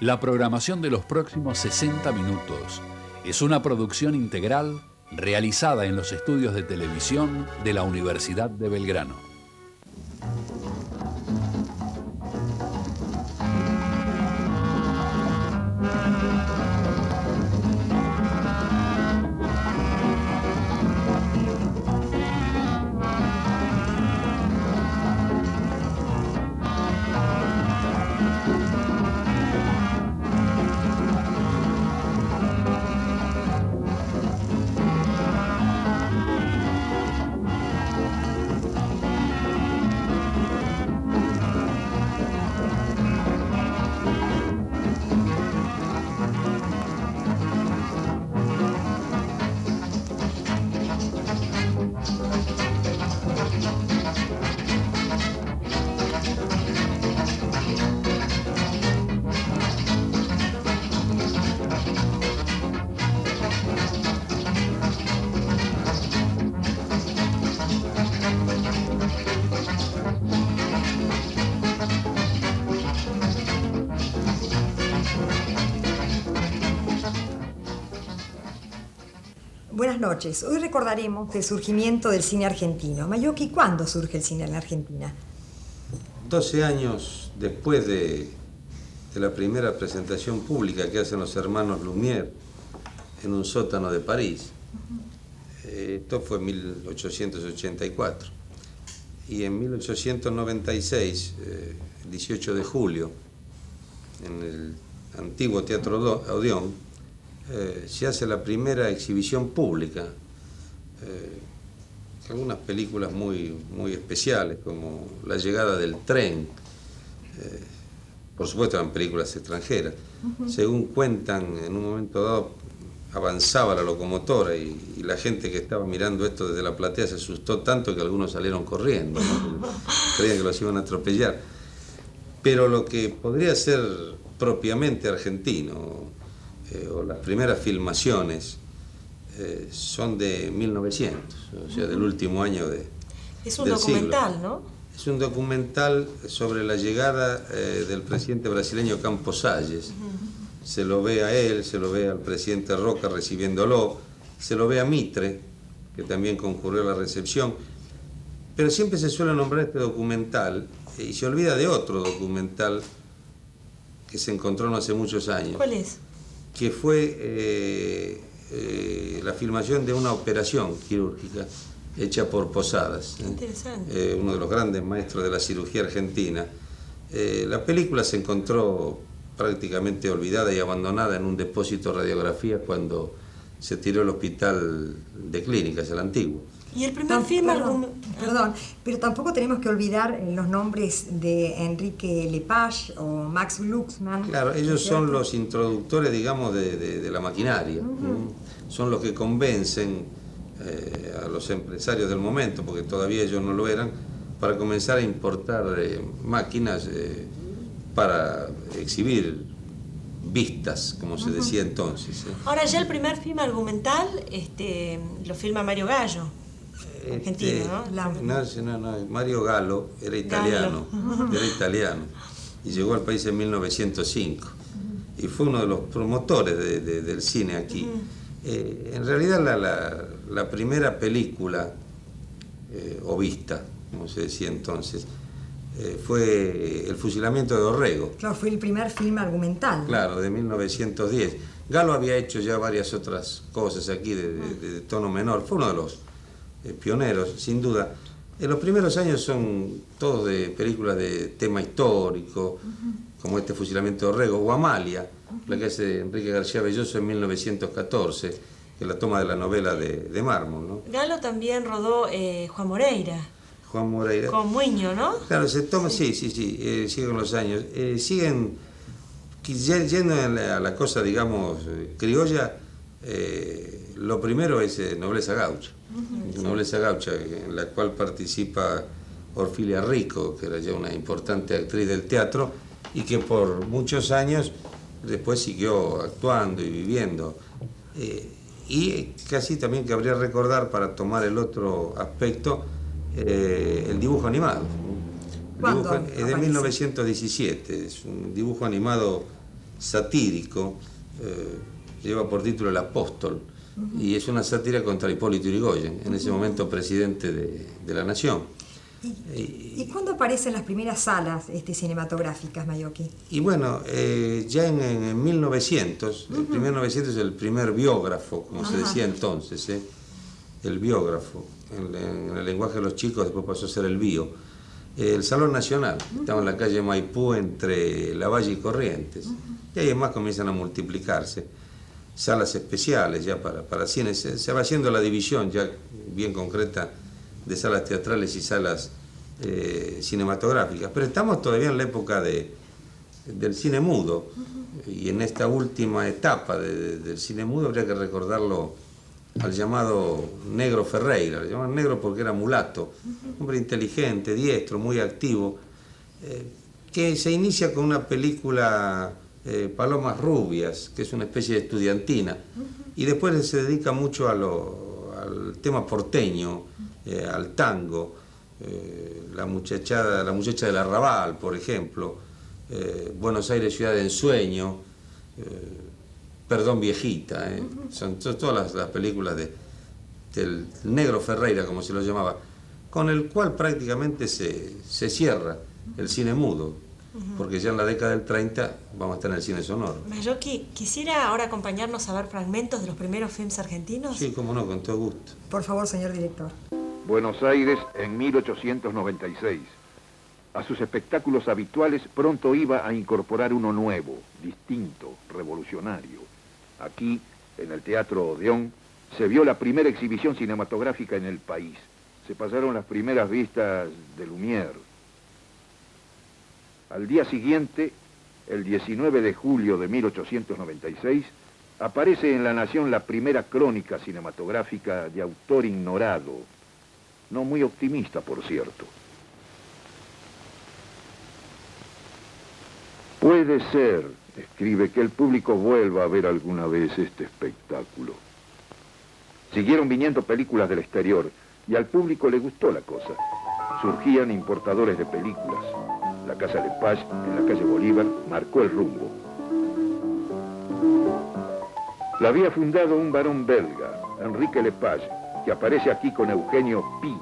La programación de los próximos 60 minutos es una producción integral realizada en los estudios de televisión de la Universidad de Belgrano. Buenas noches. Hoy recordaremos el surgimiento del cine argentino. Mayocchi, ¿cuándo surge el cine en la Argentina? 12 años después de la primera presentación pública que hacen los hermanos Lumière en un sótano de París. Esto fue en 1884. Y en 1896, el 18 de julio, en el antiguo Teatro Odeón, se hace la primera exhibición pública. Algunas películas muy especiales, como La llegada del tren. Por supuesto eran películas extranjeras. Según cuentan, en un momento dado avanzaba la locomotora y la gente que estaba mirando esto desde la platea se asustó tanto que algunos salieron corriendo, ¿no? Creían que los iban a atropellar. Pero lo que podría ser propiamente argentino, o las primeras filmaciones, son de 1900, o sea, del último año del siglo. Es un documental, ¿no? Es un documental sobre la llegada del presidente brasileño Campos Salles. Se lo ve a él, se lo ve al presidente Roca recibiéndolo, se lo ve a Mitre, que también concurrió a la recepción. Pero siempre se suele nombrar este documental y se olvida de otro documental que se encontró no hace muchos años. ¿Cuál es? Que fue la filmación de una operación quirúrgica hecha por Posadas. Interesante. Uno de los grandes maestros de la cirugía argentina. La película se encontró prácticamente olvidada y abandonada en un depósito de radiografía cuando se tiró el hospital de clínicas, el antiguo. ¿Y el primer film? Perdón, pero tampoco tenemos que olvidar los nombres de Enrique Lepage o Max Glucksmann. Claro, ellos son los introductores, digamos, de la maquinaria. Son los que convencen a los empresarios del momento, porque todavía ellos no lo eran, para comenzar a importar máquinas para exhibir vistas, como se decía entonces. Ahora ya el primer film argumental lo filma Mario Gallo. Argentino, ¿no? No, Mario Gallo era italiano, y llegó al país en 1905 y fue uno de los promotores del cine aquí. En realidad la primera película, o vista, como se decía entonces, fue El fusilamiento de Dorrego. Claro, fue el primer film argumental. Claro, de 1910. Gallo había hecho ya varias otras cosas aquí de tono menor, fue uno de los pioneros, sin duda. En los primeros años son todos de películas de tema histórico, como este Fusilamiento de Dorrego, o Amalia, la que hace Enrique García Belloso en 1914, que es la toma de la novela de Mármol, ¿no? Galo también rodó Juan Moreira. Juan Moreira. Con Muño, ¿no? Claro, se toma, sí, siguen los años. Siguen yendo a la cosa, digamos, criolla. Lo primero es Nobleza Gaucha. Nobleza Gaucha, en la cual participa Orfilia Rico, que era ya una importante actriz del teatro y que por muchos años después siguió actuando y viviendo. Y casi también cabría recordar, para tomar el otro aspecto, el dibujo animado. ¿Cuándo Es de 1917, es un dibujo animado satírico, lleva por título El Apóstol, y es una sátira contra Hipólito Yrigoyen, en ese momento presidente de la Nación. ¿Y cuándo aparecen las primeras salas cinematográficas, Mayocchi? Y bueno, ya en 1900, el primer 900 es el primer biógrafo, como se decía entonces, el biógrafo, en el lenguaje de los chicos después pasó a ser el bio. El Salón Nacional, estaba en la calle Maipú entre Lavalle y Corrientes, y ahí más comienzan a multiplicarse salas especiales ya para cine, se va haciendo la división ya bien concreta de salas teatrales y salas cinematográficas, pero estamos todavía en la época del cine mudo, y en esta última etapa del cine mudo habría que recordarlo al llamado Negro Ferreira. Le llamaban negro porque era mulato, hombre inteligente, diestro, muy activo, que se inicia con una película Palomas Rubias, que es una especie de estudiantina, y después se dedica mucho al tema porteño, al tango, la muchacha del Arrabal, por ejemplo, Buenos Aires, ciudad de ensueño, Perdón viejita, son todas las películas del Negro Ferreira, como se lo llamaba, con el cual prácticamente se cierra el cine mudo, porque ya en la década del 30 vamos a estar en el cine sonoro. Mayocchi, ¿quisiera ahora acompañarnos a ver fragmentos de los primeros films argentinos? Sí, cómo no, con todo gusto. Por favor, señor director. Buenos Aires en 1896. A sus espectáculos habituales pronto iba a incorporar uno nuevo, distinto, revolucionario. Aquí, en el Teatro Odeón, se vio la primera exhibición cinematográfica en el país. Se pasaron las primeras vistas de Lumière. Al día siguiente, el 19 de julio de 1896, aparece en La Nación la primera crónica cinematográfica de autor ignorado, no muy optimista, por cierto. Puede ser, escribe, que el público vuelva a ver alguna vez este espectáculo. Siguieron viniendo películas del exterior y al público le gustó la cosa. Surgían importadores de películas. La Casa Lepage, en la calle Bolívar, marcó el rumbo. La había fundado un varón belga, Enrique Lepage, que aparece aquí con Eugenio Pi,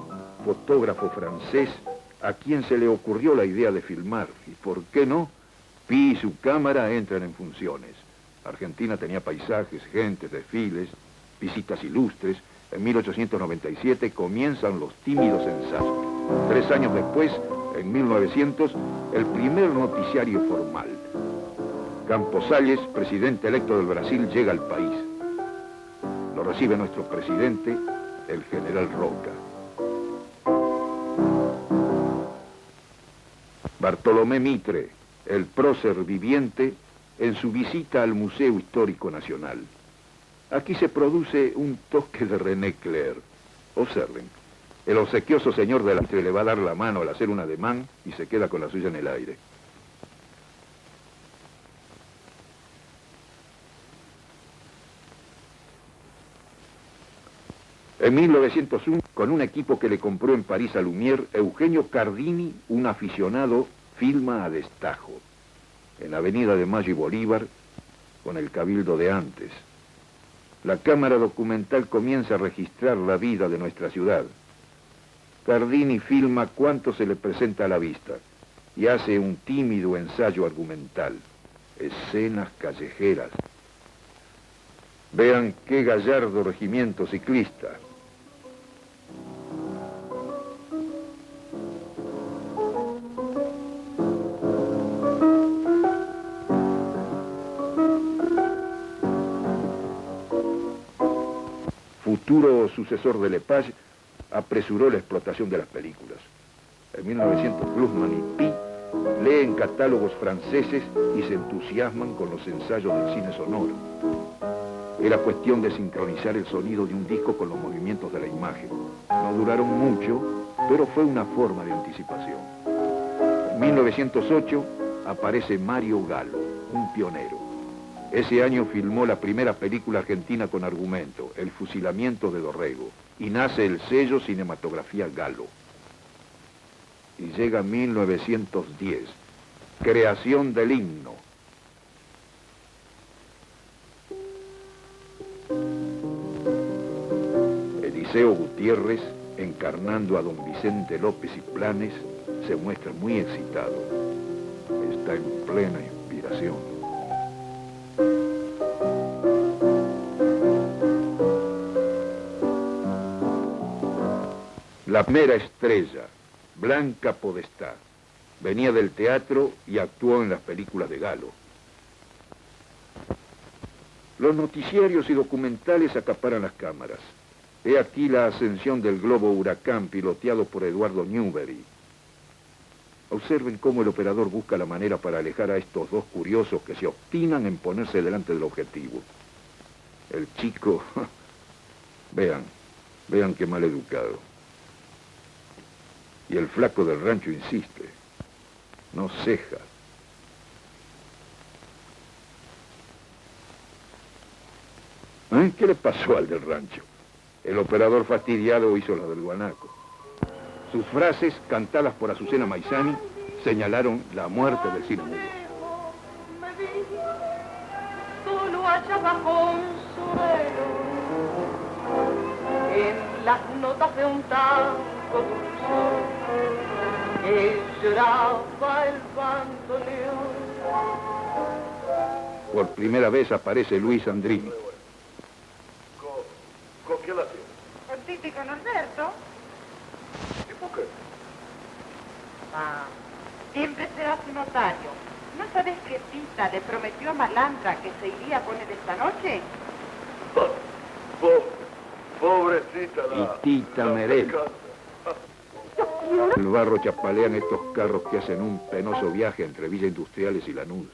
fotógrafo francés, a quien se le ocurrió la idea de filmar. ¿Y por qué no? Pi y su cámara entran en funciones. Argentina tenía paisajes, gentes, desfiles, visitas ilustres. En 1897 comienzan los tímidos ensayos. 3 años después, en 1900, el primer noticiario formal. Campos Salles, presidente electo del Brasil, llega al país. Lo recibe nuestro presidente, el general Roca. Bartolomé Mitre, el prócer viviente, en su visita al Museo Histórico Nacional. Aquí se produce un toque de René Clair. Observen, el obsequioso señor de la Mitre le va a dar la mano al hacer un ademán y se queda con la suya en el aire. En 1901, con un equipo que le compró en París a Lumière, Eugenio Cardini, un aficionado, filma a destajo. En la avenida de Mayo y Bolívar, con el cabildo de antes. La cámara documental comienza a registrar la vida de nuestra ciudad. Cardini filma cuanto se le presenta a la vista y hace un tímido ensayo argumental. Escenas callejeras. Vean qué gallardo regimiento ciclista. Futuro sucesor de Lepage, apresuró la explotación de las películas. En 1900, Glusman y Pi leen catálogos franceses y se entusiasman con los ensayos del cine sonoro. Era cuestión de sincronizar el sonido de un disco con los movimientos de la imagen. No duraron mucho, pero fue una forma de anticipación. En 1908 aparece Mario Galo, un pionero. Ese año filmó la primera película argentina con argumento, El fusilamiento de Dorrego, y nace el sello Cinematografía Galo. Y llega 1910, creación del himno. Eliseo Gutiérrez, encarnando a don Vicente López y Planes, se muestra muy excitado. Está en plena inspiración. La primera estrella, Blanca Podestá, venía del teatro y actuó en las películas de Galo. Los noticiarios y documentales acaparan las cámaras. He aquí la ascensión del globo Huracán piloteado por Eduardo Newbery. Observen cómo el operador busca la manera para alejar a estos dos curiosos que se obstinan en ponerse delante del objetivo. El chico, vean qué mal educado. Y el flaco del rancho insiste, no ceja. ¿Qué le pasó al del rancho? El operador fastidiado hizo la del guanaco. Sus frases, cantadas por Azucena Maizani, señalaron la muerte del cine mudo. Solo allá bajo un suelo, en las notas de un tango dulce, que lloraba el bandoneón. Por primera vez aparece Luis Andrini. ¿Con quién la tiene? Con Tito y con Alberto. ¿Y por qué? Siempre será su notario. ¿No sabes que Tita le prometió a Malandra que se iría con él esta noche? Pobrecita la... Y Tita Merel. El barro chapalean estos carros que hacen un penoso viaje entre Villa Industriales y Lanús.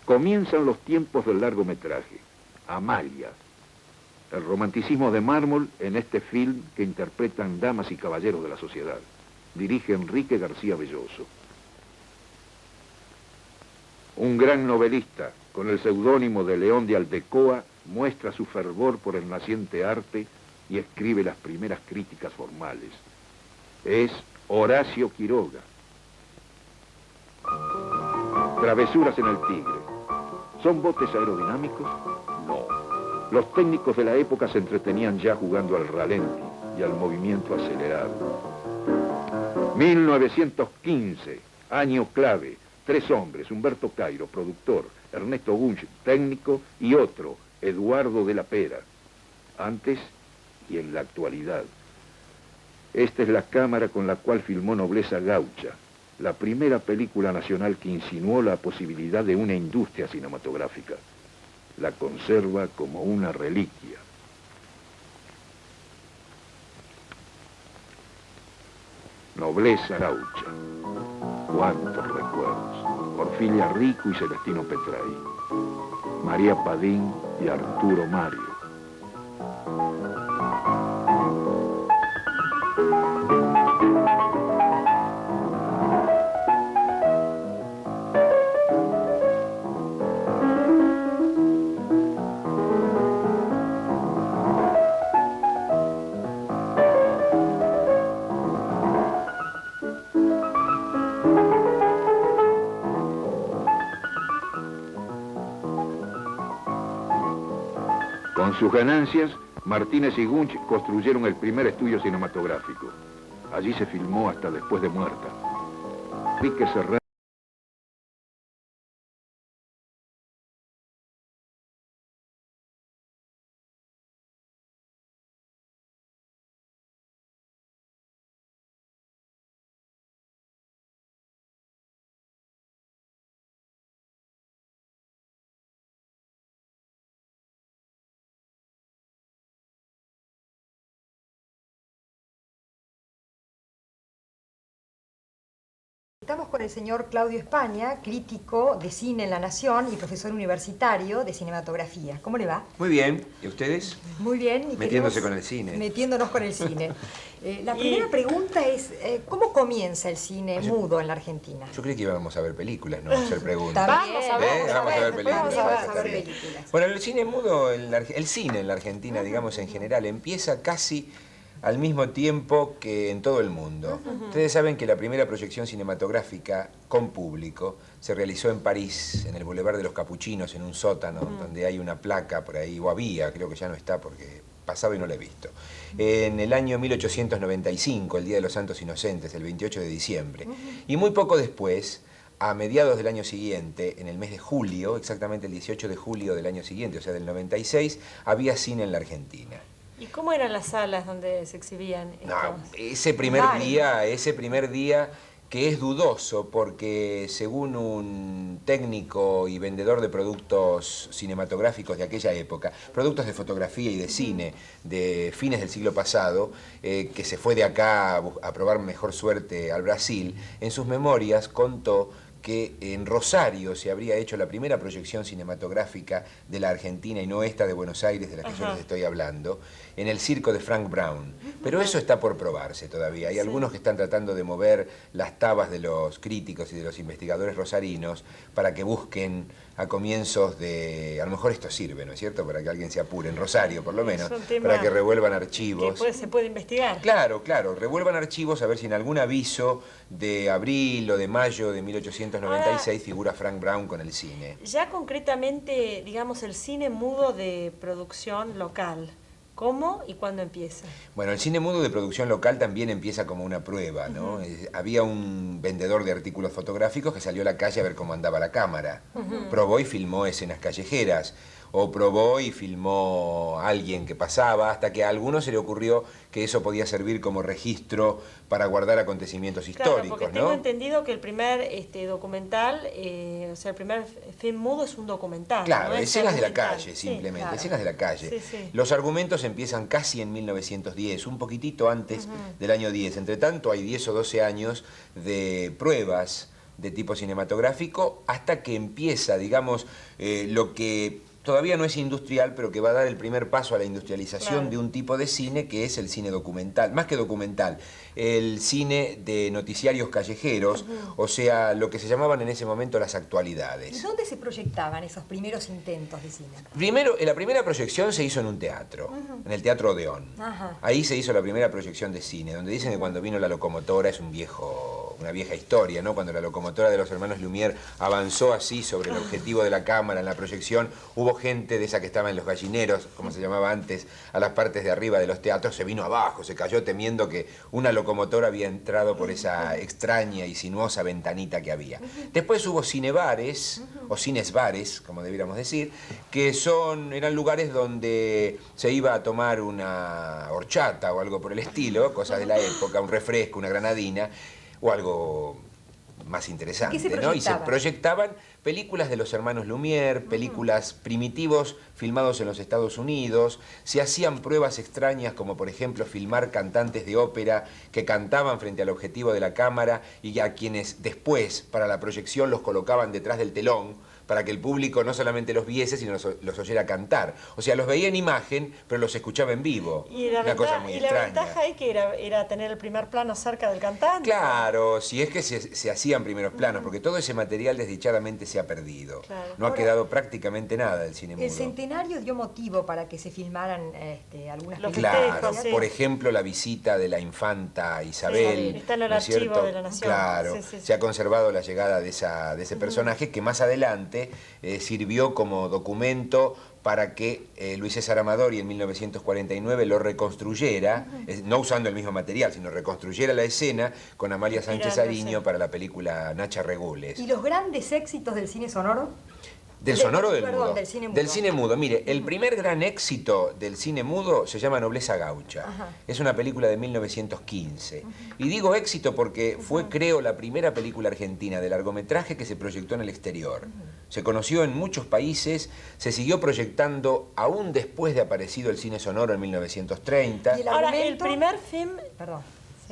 Comienzan los tiempos del largometraje. Amalia. El romanticismo de mármol en este film que interpretan damas y caballeros de la sociedad. Dirige Enrique García Belloso. Un gran novelista, con el seudónimo de León de Aldecoa, muestra su fervor por el naciente arte y escribe las primeras críticas formales. Es Horacio Quiroga. Travesuras en el Tigre. ¿Son botes aerodinámicos? No. Los técnicos de la época se entretenían ya jugando al ralenti y al movimiento acelerado. 1915, año clave. 3 hombres, Humberto Cairo, productor, Ernesto Bunch, técnico, y otro, Eduardo de la Pera. Antes y en la actualidad. Esta es la cámara con la cual filmó Nobleza Gaucha, la primera película nacional que insinuó la posibilidad de una industria cinematográfica. La conserva como una reliquia. Nobleza Gaucha. Cuántos recuerdos. Orfilia Rico y Celestino Petray. María Padín y Arturo Mario. Con sus ganancias, Martínez y Gunch construyeron el primer estudio cinematográfico. Allí se filmó hasta después de muerta. Enrique Serrano. Estamos con el señor Claudio España, crítico de cine en La Nación y profesor universitario de cinematografía. ¿Cómo le va? Muy bien. ¿Y ustedes? Muy bien. Y metiéndose con el cine. Metiéndonos con el cine. La primera pregunta es, ¿cómo comienza el cine mudo en la Argentina? Yo creí que íbamos a ver películas, no a hacer preguntas. Vamos a ver películas. Vamos a ver películas. Bueno, el cine mudo, el cine en la Argentina, digamos en general, empieza casi al mismo tiempo que en todo el mundo. Ustedes saben que la primera proyección cinematográfica con público se realizó en París, en el Boulevard de los Capuchinos, en un sótano, donde hay una placa por ahí, o había, creo que ya no está porque pasado y no la he visto. En el año 1895, el Día de los Santos Inocentes, el 28 de diciembre. Y muy poco después, a mediados del año siguiente, en el mes de julio, exactamente el 18 de julio del año siguiente, o sea, del 96, había cine en la Argentina. ¿Y cómo eran las salas donde se exhibían estos? No, ese primer día que es dudoso porque según un técnico y vendedor de productos cinematográficos de aquella época, productos de fotografía y de cine de fines del siglo pasado, que se fue de acá a probar mejor suerte al Brasil, en sus memorias contó que en Rosario se habría hecho la primera proyección cinematográfica de la Argentina y no esta de Buenos Aires de la que yo les estoy hablando, en el circo de Frank Brown. Pero eso está por probarse todavía. Hay algunos que están tratando de mover las tabas de los críticos y de los investigadores rosarinos para que busquen a comienzos de... A lo mejor esto sirve, ¿no es cierto? Para que alguien se apure, en Rosario por lo menos, para que revuelvan archivos. Que se puede investigar. Claro, claro, revuelvan archivos a ver si en algún aviso de abril o de mayo de 1896 figura Frank Brown con el cine. Ya concretamente, digamos, el cine mudo de producción local, ¿cómo y cuándo empieza? Bueno, el cine mudo de producción local también empieza como una prueba, ¿no? Había un vendedor de artículos fotográficos que salió a la calle a ver cómo andaba la cámara. Probó y filmó escenas callejeras. O probó y filmó a alguien que pasaba, hasta que a alguno se le ocurrió que eso podía servir como registro para guardar acontecimientos históricos, claro, porque ¿no? tengo entendido que el primer documental, o sea, el primer film mudo es un documental. Claro, ¿no? escenas de la calle, simplemente, sí, claro. escenas de la calle. Sí, sí. Los argumentos empiezan casi en 1910, un poquitito antes del año 10. Entre tanto, hay 10 o 12 años de pruebas de tipo cinematográfico hasta que empieza, digamos, lo que todavía no es industrial, pero que va a dar el primer paso a la industrialización de un tipo de cine que es el cine documental. Más que documental, el cine de noticiarios callejeros, o sea, lo que se llamaban en ese momento las actualidades. ¿Dónde se proyectaban esos primeros intentos de cine? Primero, la primera proyección se hizo en un teatro, en el Teatro Odeón. Ahí se hizo la primera proyección de cine, donde dicen que cuando vino la locomotora es una vieja historia, ¿no? Cuando la locomotora de los hermanos Lumière avanzó así sobre el objetivo de la cámara en la proyección, hubo gente de esa que estaba en los gallineros, como se llamaba antes, a las partes de arriba de los teatros, se vino abajo, se cayó temiendo que una locomotora había entrado por esa extraña y sinuosa ventanita que había. Después hubo cinebares, o cinesbares, como debiéramos decir, que eran lugares donde se iba a tomar una horchata o algo por el estilo, cosas de la época, un refresco, una granadina, o algo más interesante, ¿no? Y se proyectaban películas de los hermanos Lumière, películas primitivos filmados en los Estados Unidos, se hacían pruebas extrañas como por ejemplo filmar cantantes de ópera que cantaban frente al objetivo de la cámara y a quienes después para la proyección los colocaban detrás del telón para que el público no solamente los viese, sino los oyera cantar. O sea, los veía en imagen, pero los escuchaba en vivo. Y la ventaja ahí que era tener el primer plano cerca del cantante. Claro, si es que se hacían primeros planos, porque todo ese material desdichadamente se ha perdido. Claro. No ha quedado prácticamente nada del cine mudo. El centenario dio motivo para que se filmaran algunas películas. Claro, por ejemplo, la visita de la infanta Isabel. Está en el archivo de la Nación. Claro, se ha conservado la llegada de ese personaje que más adelante sirvió como documento para que Luis César Amadori en 1949 lo reconstruyera, no usando el mismo material, sino reconstruyera la escena con Amalia Sánchez Ariño para la película Nacha Regules. ¿Y los grandes éxitos del cine sonoro? ¿Del sonoro o del mudo? Del cine mudo. Del cine mudo. Mire, el primer gran éxito del cine mudo se llama Nobleza Gaucha. Es una película de 1915. Y digo éxito porque fue, creo, la primera película argentina de largometraje que se proyectó en el exterior. Se conoció en muchos países, se siguió proyectando aún después de aparecido el cine sonoro en 1930. Ahora, el primer film... Perdón.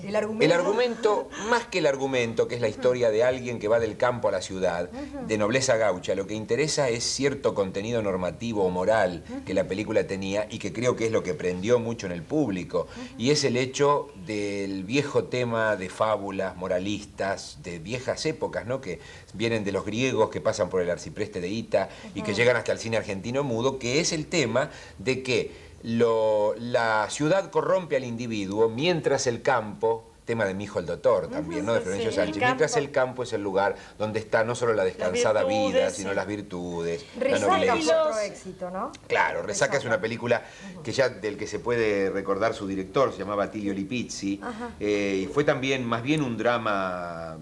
El argumento, más que el argumento, que es la historia de alguien que va del campo a la ciudad, de Nobleza Gaucha, lo que interesa es cierto contenido normativo o moral que la película tenía y que creo que es lo que prendió mucho en el público. Y es el hecho del viejo tema de fábulas moralistas de viejas épocas, ¿no? Que vienen de los griegos, que pasan por el arcipreste de Ita y que llegan hasta el cine argentino mudo, que es el tema de que la ciudad corrompe al individuo mientras el campo tema de Mi hijo el doctor también, ¿no? De Florencio Sánchez. Mientras el campo es el lugar donde está no solo la descansada vida, sino las virtudes, la nobleza. Otro éxito, ¿no? Claro, Resaca es una película que ya del que se puede recordar su director, se llamaba Attilio Lipizzi, y fue también más bien un drama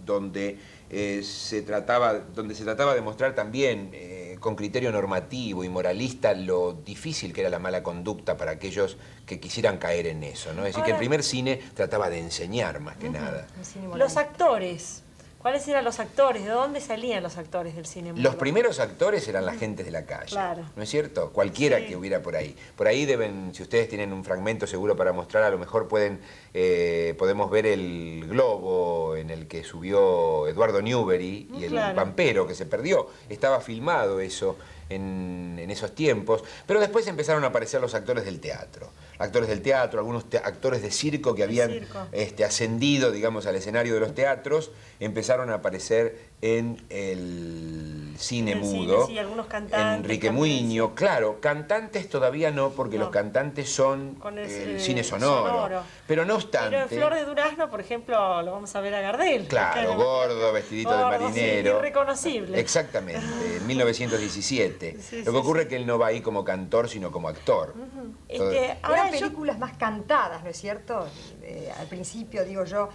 donde se trataba de mostrar también con criterio normativo y moralista lo difícil que era la mala conducta para aquellos que quisieran caer en eso, ¿no? Es decir, que el primer cine trataba de enseñar más que nada. Los actores. ¿Cuáles eran los actores? ¿De dónde salían los actores del cine mudo? Los primeros actores eran la gente de la calle, claro. ¿No es cierto? Cualquiera que hubiera por ahí. Por ahí deben, si ustedes tienen un fragmento seguro para mostrar, a lo mejor podemos ver el globo en el que subió Eduardo Newbery y el Pampero, que se perdió. Estaba filmado eso en esos tiempos, pero después empezaron a aparecer los actores del teatro. Actores del teatro, algunos actores de circo que habían ascendido, digamos, al escenario de los teatros, empezaron a aparecer en el cine mudo. Sí, algunos cantantes. Enrique Muiño, claro, cantantes todavía no, porque los cantantes son el cine sonoro. Pero no obstante... Pero en Flor de Durazno, por ejemplo, lo vamos a ver a Gardel. Claro, gordo, vestidito de marinero. Sí, irreconocible. Exactamente, en 1917. Lo que ocurre es que él no va ahí como cantor, sino como actor. Ahora hay películas más cantadas, ¿no es cierto? Al principio, digo yo,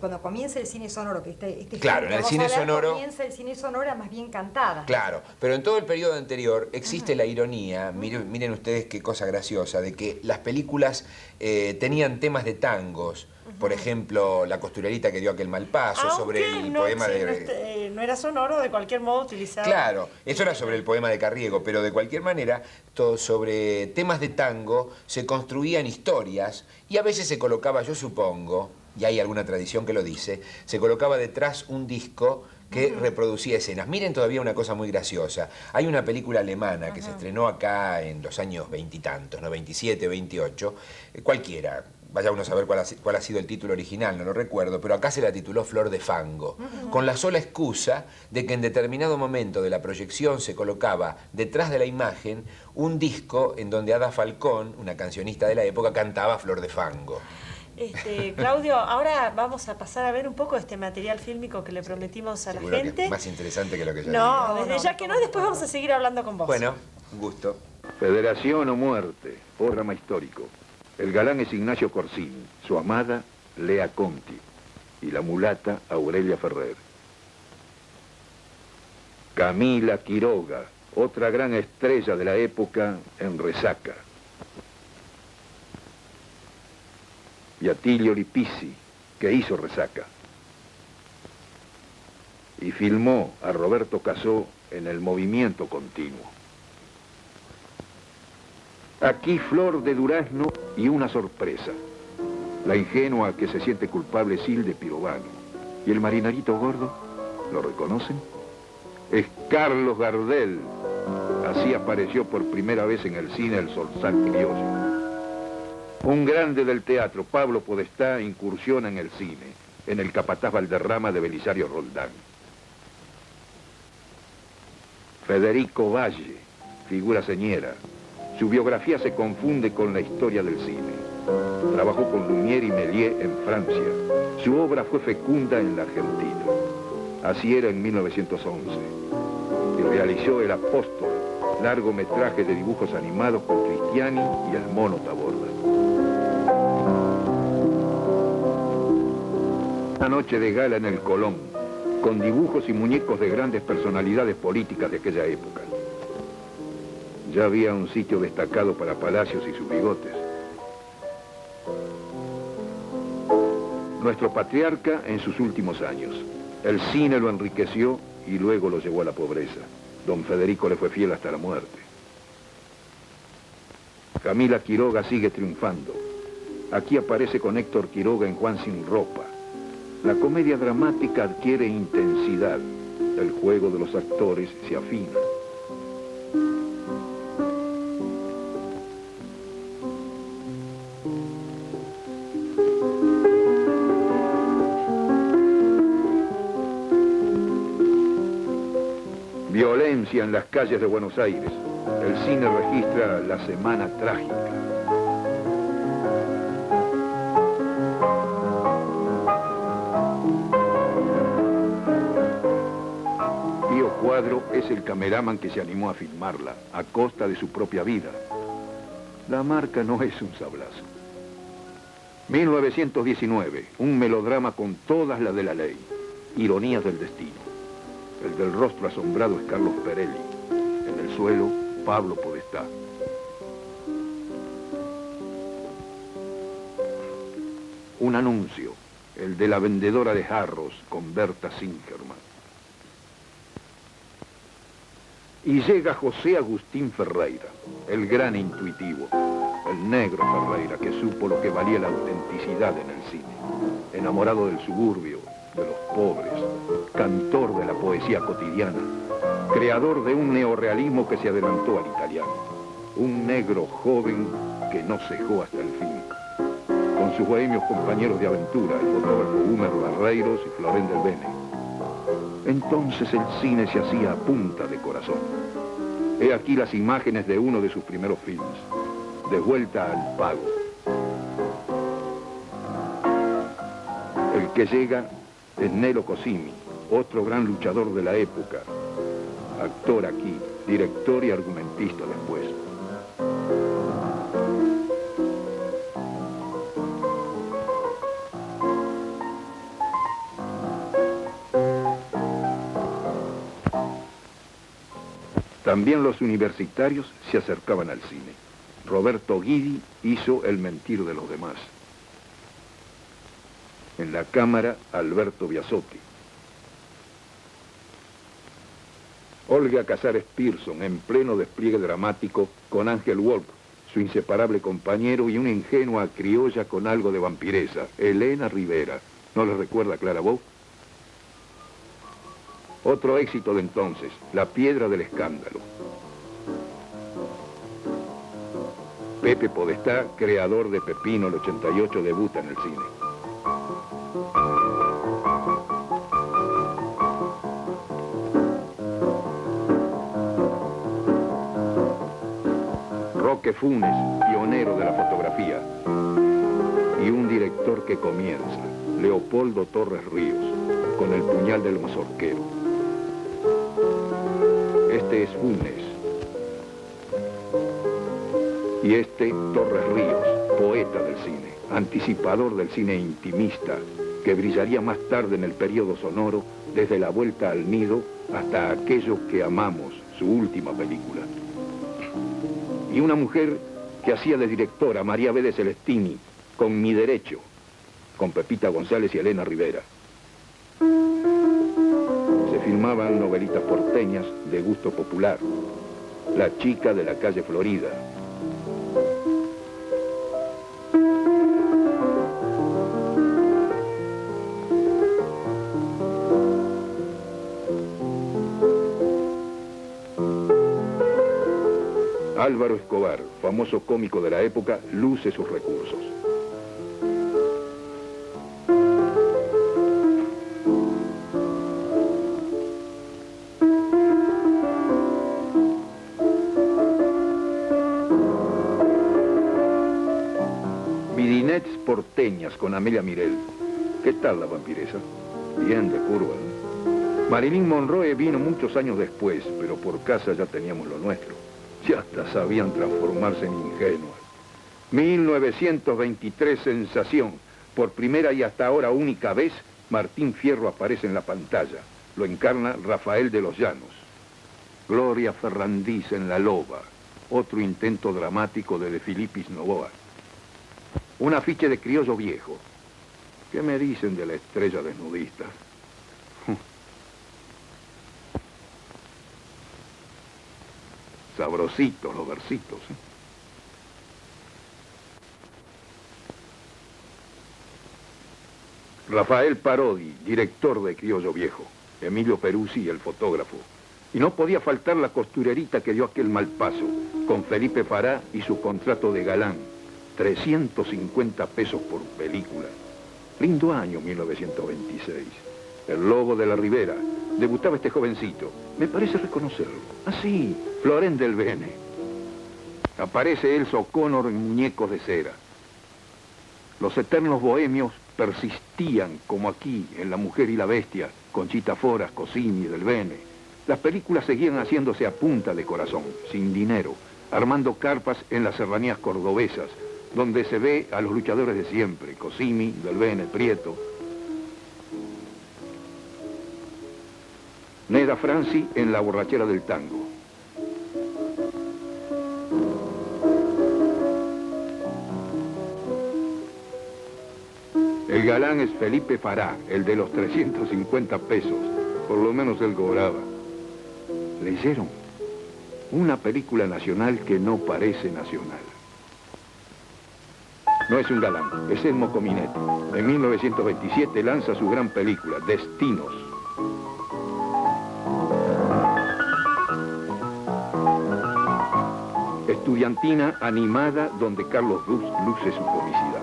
cuando comienza el cine sonoro, que claro, en el cine sonoro comienza el cine sonoro más bien cantada. Claro, pero en todo el periodo anterior existe la ironía, miren ustedes qué cosa graciosa, de que las películas tenían temas de tangos. Por ejemplo, La costurerita que dio aquel mal paso, sobre el poema de... no era sonoro, de cualquier modo utilizado. Claro, eso era sobre el poema de Carriego, pero de cualquier manera, sobre temas de tango se construían historias y a veces se colocaba, yo supongo, y hay alguna tradición que lo dice, se colocaba detrás un disco que reproducía escenas. Miren todavía una cosa muy graciosa. Hay una película alemana que se estrenó acá en los años veintitantos, ¿no? 27, 28, cualquiera. Vaya uno a saber cuál ha sido el título original, no lo recuerdo, pero acá se la tituló Flor de Fango, con la sola excusa de que en determinado momento de la proyección se colocaba detrás de la imagen un disco en donde Ada Falcón, una cancionista de la época, cantaba Flor de Fango. Claudio, ahora vamos a pasar a ver un poco este material fílmico que le prometimos a la gente. Que es más interesante que lo que ya No, desde ya que no, después vamos a seguir hablando con vos. Bueno, un gusto. Federación o muerte, programa histórico. El galán es Ignacio Corsini, su amada Lea Conti y la mulata Aurelia Ferrer. Camila Quiroga, otra gran estrella de la época en Resaca. Y Attilio Lipizzi, que hizo Resaca. Y filmó a Roberto Casó en El movimiento continuo. Aquí Flor de Durazno y una sorpresa. La ingenua que se siente culpable Silde Pirovano. ¿Y el marinarito gordo? ¿Lo reconocen? Es Carlos Gardel. Así apareció por primera vez en el cine El Solsal Criollo. Un grande del teatro, Pablo Podestá, incursiona en el cine, en El Capataz Valderrama de Belisario Roldán. Federico Valle, figura señera. Su biografía se confunde con la historia del cine. Trabajó con Lumière y Méliès en Francia. Su obra fue fecunda en la Argentina. Así era en 1911. Y realizó El Apóstol, largometraje de dibujos animados con Cristiani y el Mono Taborda. Una noche de gala en el Colón, con dibujos y muñecos de grandes personalidades políticas de aquella época. Ya había un sitio destacado para Palacios y sus bigotes. Nuestro patriarca en sus últimos años. El cine lo enriqueció y luego lo llevó a la pobreza. Don Federico le fue fiel hasta la muerte. Camila Quiroga sigue triunfando. Aquí aparece con Héctor Quiroga en Juan sin ropa. La comedia dramática adquiere intensidad. El juego de los actores se afina. Violencia en las calles de Buenos Aires. El cine registra la semana trágica. cuadro es el cameraman que se animó a filmarla, a costa de su propia vida. La marca no es un sablazo. 1919, un melodrama con todas las de la ley. Ironías del destino. El del rostro asombrado es Carlos Perelli. En el suelo, Pablo Podestá. Un anuncio, el de la vendedora de jarros con Berta Singerman. Y llega José Agustín Ferreira, el gran intuitivo, el negro Ferreira que supo lo que valía la autenticidad en el cine. Enamorado del suburbio, de los pobres, cantor de la poesía cotidiana, creador de un neorrealismo que se adelantó al italiano. Un negro joven que no cejó hasta el fin. Con sus bohemios compañeros de aventura, el fotógrafo Húmero Barreiros y Florén del Bene. Entonces el cine se hacía a punta de corazón. He aquí las imágenes de uno de sus primeros filmes, De vuelta al pago. El que llega es Nelo Cosimi, otro gran luchador de la época. Actor aquí, director y argumentista después. También los universitarios se acercaban al cine. Roberto Guidi hizo El mentir de los demás. En la cámara, Alberto Biasotti. Olga Casares Pearson, en pleno despliegue dramático, con Ángel Wolf, su inseparable compañero, y una ingenua criolla con algo de vampiresa, Elena Rivera. ¿No le recuerda Clara Bow? Otro éxito de entonces, La piedra del escándalo. Pepe Podestá, creador de Pepino, el 88, debuta en el cine. Roque Funes, pionero de la fotografía. Y un director que comienza, Leopoldo Torres Ríos, con El puñal del mazorquero. Este es Funes. Y este, Torres Ríos, poeta del cine, anticipador del cine intimista, que brillaría más tarde en el periodo sonoro, desde La vuelta al nido hasta Aquello que amamos, su última película. Y una mujer que hacía de directora, María B. de Celestini, con Mi derecho, con Pepita González y Elena Rivera. Se filmaban novelitas porteñas de gusto popular. La chica de la calle Florida. Álvaro Escobar, famoso cómico de la época, luce sus recursos. Midinets porteñas con Amelia Mirel. ¿Qué tal la vampiresa? Bien de curva, ¿no? Marilyn Monroe vino muchos años después, pero por casa ya teníamos lo nuestro. Ya hasta sabían transformarse en ingenuas. 1923, sensación. Por primera y hasta ahora única vez, Martín Fierro aparece en la pantalla. Lo encarna Rafael de los Llanos. Gloria Ferrandiz en La loba. Otro intento dramático de Filipis Novoa. Un afiche de Criollo viejo. ¿Qué me dicen de la estrella desnudista? Sabrositos los versitos, ¿eh? Rafael Parodi, director de Criollo Viejo. Emilio Peruzzi, el fotógrafo. Y no podía faltar la costurerita que dio aquel mal paso, con Felipe Fará y su contrato de galán. 350 pesos por película. Lindo año, 1926. El Lobo de la Ribera. Debutaba este jovencito. Me parece reconocerlo. Ah, sí, Florén del Bene. Aparece Elsa O'Connor en Muñecos de Cera. Los eternos bohemios persistían, como aquí, en La mujer y la bestia, Conchita Foras, Cosimi, del Bene. Las películas seguían haciéndose a punta de corazón, sin dinero, armando carpas en las serranías cordobesas, donde se ve a los luchadores de siempre, Cosimi, Del Bene, Prieto. Neda Franci en La borrachera del tango. El galán es Felipe Fará, el de los 350 pesos, por lo menos él cobraba. ¿Leyeron? Una película nacional que no parece nacional. No es un galán, es Edmo Cominetti. En 1927 lanza su gran película, Destinos. Estudiantina animada donde Carlos Dux luce su comicidad.